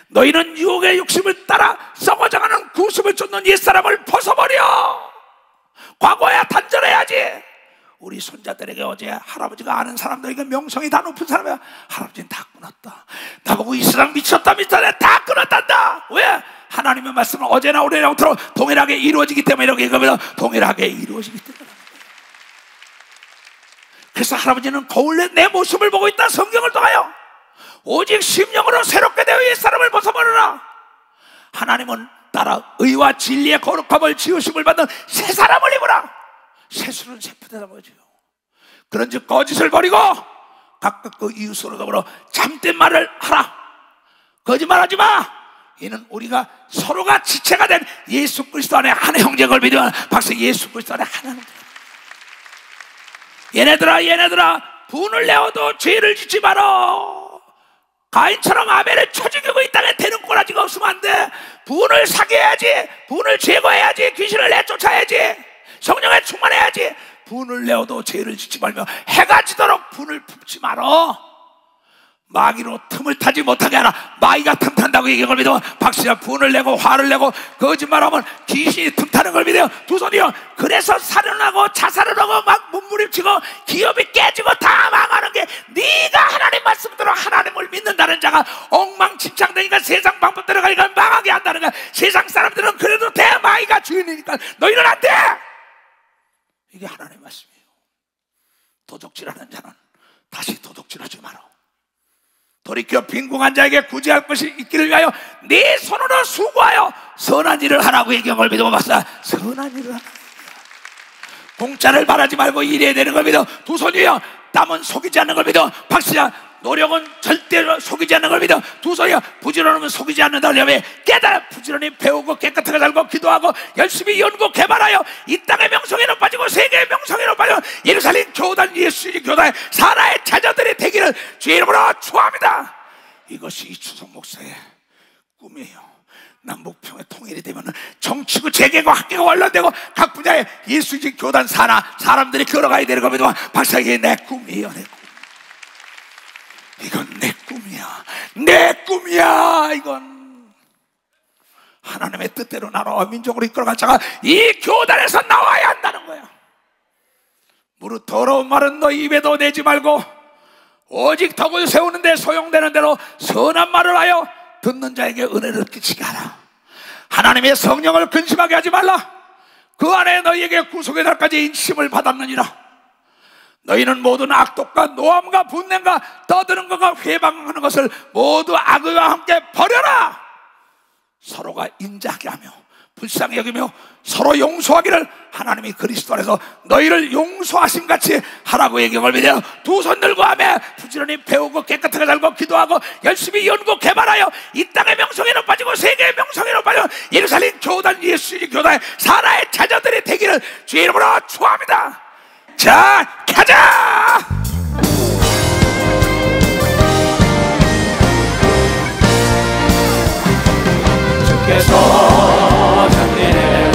너희는 유혹의 욕심을 따라 썩어져가는 구습을 쫓는 옛사람을 벗어버려. 과거야 단절해야지. 우리 손자들에게 어제 할아버지가 아는 사람들에게 명성이 다 높은 사람이야. 할아버지는 다 끊었다. 나보고 이 세상 미쳤다 다 끊었단다. 왜? 하나님의 말씀은 어제나 오늘이나 영토록 동일하게 이루어지기 때문에 이렇게 얘기하면 동일하게 이루어지기 때문에. 그래서 할아버지는 거울에 내 모습을 보고 있다. 성경을 통하여 오직 심령으로 새롭게 되어 옛사람을 벗어버려라. 하나님은 따라 의와 진리의 거룩함을 지으심을 받는 새 사람을 입으라. 새술은 새푸대다 뭐지요. 그런즉 거짓을 버리고 각각 그 이웃으로 더불어 참된 말을 하라. 거짓말하지 마. 이는 우리가 서로가 지체가 된 예수 그리스도 안에 한 형제를 믿으면 박수. 예수 그리스도 안에 하나님. 얘네들아 분을 내어도 죄를 짓지 마라. 가인처럼 아벨을 쳐 죽이고 이 땅에 되는 꼬라지가 없으면 안 돼. 분을 사귀어야지. 분을 제거해야지. 귀신을 내쫓아야지. 성령에 충만해야지. 분을 내어도 죄를 짓지 말며 해가 지도록 분을 품지 말어. 마귀로 틈을 타지 못하게 하라. 마귀가 틈 탄다고 얘기한 걸 믿어. 박수야. 분을 내고 화를 내고 거짓말하면 귀신이 틈 타는 걸 믿어요. 두 손이요. 그래서 살인하고 자살을 하고 막 몸부림치고 기업이 깨지고 다 망하는 게 네가 하나님 말씀대로 하나님을 믿는다는 자가 엉망진창되니까 세상 방법대로 가니까 망하게 한다는 거야. 세상 사람들은 그래도 돼. 마귀가 주인이니까 너희는 안 돼. 이게 하나님의 말씀이에요. 도둑질하는 자는 다시 도둑질하지 마라. 돌이켜 빈궁한 자에게 구제할 것이 있기를 위하여 네 손으로 수고하여 선한 일을 하라고 얘기한 걸 믿어. 박사. 선한 일을 하라. 공짜를 바라지 말고 일해야 되는 걸 믿어. 두 손이여. 땀은 속이지 않는 걸 믿어. 박수야. 노력은 절대로 속이지 않는 걸 믿어. 두 손이여. 부지런하면 속이지 않는다고 하며 깨달아 부지런히 배우고 깨끗하게 살고 기도하고 열심히 연구 개발하여 이 땅의 명성에는 빠지고 세계의 명성에는 빠지고 예루살렘 교단 예수의 교단의 사나의 자녀들이 되기를 주의 이름으로 축원합니다. 이것이 이 추석 목사의 꿈이에요. 남북평의 통일이 되면 정치고 재계고 학계가 원론되고 각 분야의 예수의 교단 사람들이 걸어가야 되는 겁니다. 박사. 이게 내 꿈이에요. 내 꿈. 이건 내 꿈이야. 내 꿈이야. 이건 하나님의 뜻대로 나라와 민족으로 이끌어갈 자가 이 교단에서 나와야 한다는 거야. 무릇 더러운 말은 너 입에도 내지 말고 오직 덕을 세우는데 소용되는 대로 선한 말을 하여 듣는 자에게 은혜를 끼치게 하라. 하나님의 성령을 근심하게 하지 말라. 그 안에 너희에게 구속의 날까지 인심을 받았느니라. 너희는 모든 악독과 노함과 분냄과 떠드는 것과 회방하는 것을 모두 악의와 함께 버려라. 서로가 인자하게 하며 불쌍히 여기며 서로 용서하기를 하나님이 그리스도 안에서 너희를 용서하심 같이 하라고 얘기한 걸 믿어요. 두 손 들고 하며 부지런히 배우고 깨끗하게 살고 기도하고 열심히 연구 개발하여 이 땅의 명성에는 빠지고 세계의 명성에는 빠지고 예루살렘 교단 예수의 교단의 사나의 자녀들이 되기를 주의 이름으로 축원합니다. 자, 가자! 주께서 장리에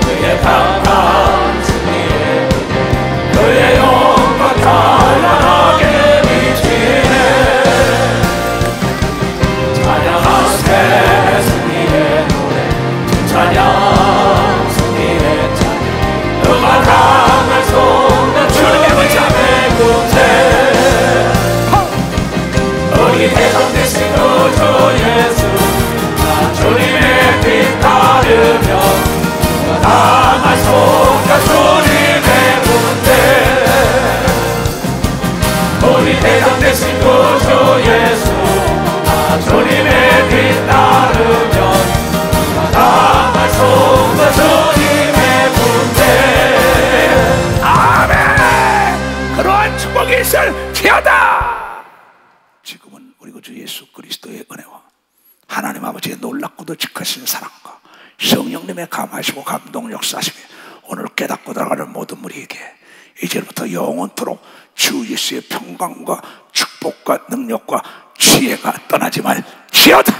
그의 강한 승리에 그의 영광 찬란하게 비치네. 찬양하세 승리의 노래 찬양 승리의 찬양 누가 강을 쏟는 주님의 자매 군대 우리 대장 되신 구주 예수 주님의 빛 따르며 나만 속가 주님의 군대 우리 대장 되신 구주 예수 주님의 빛 따르며 나만 속가 주님의 군대. 아멘. 그러한 축복이 있을지어다. 지금은 우리 구주 예수 그리스도의 은혜와 하나님 아버지의 놀랍고도 직하신 사랑과 성령님의 감하시고 감동 역사하시며 오늘 깨닫고 들어가는 모든 우리에게 이제부터 영원토록 주 예수의 평강과 축복과 능력과 지혜가 떠나지 말지어다.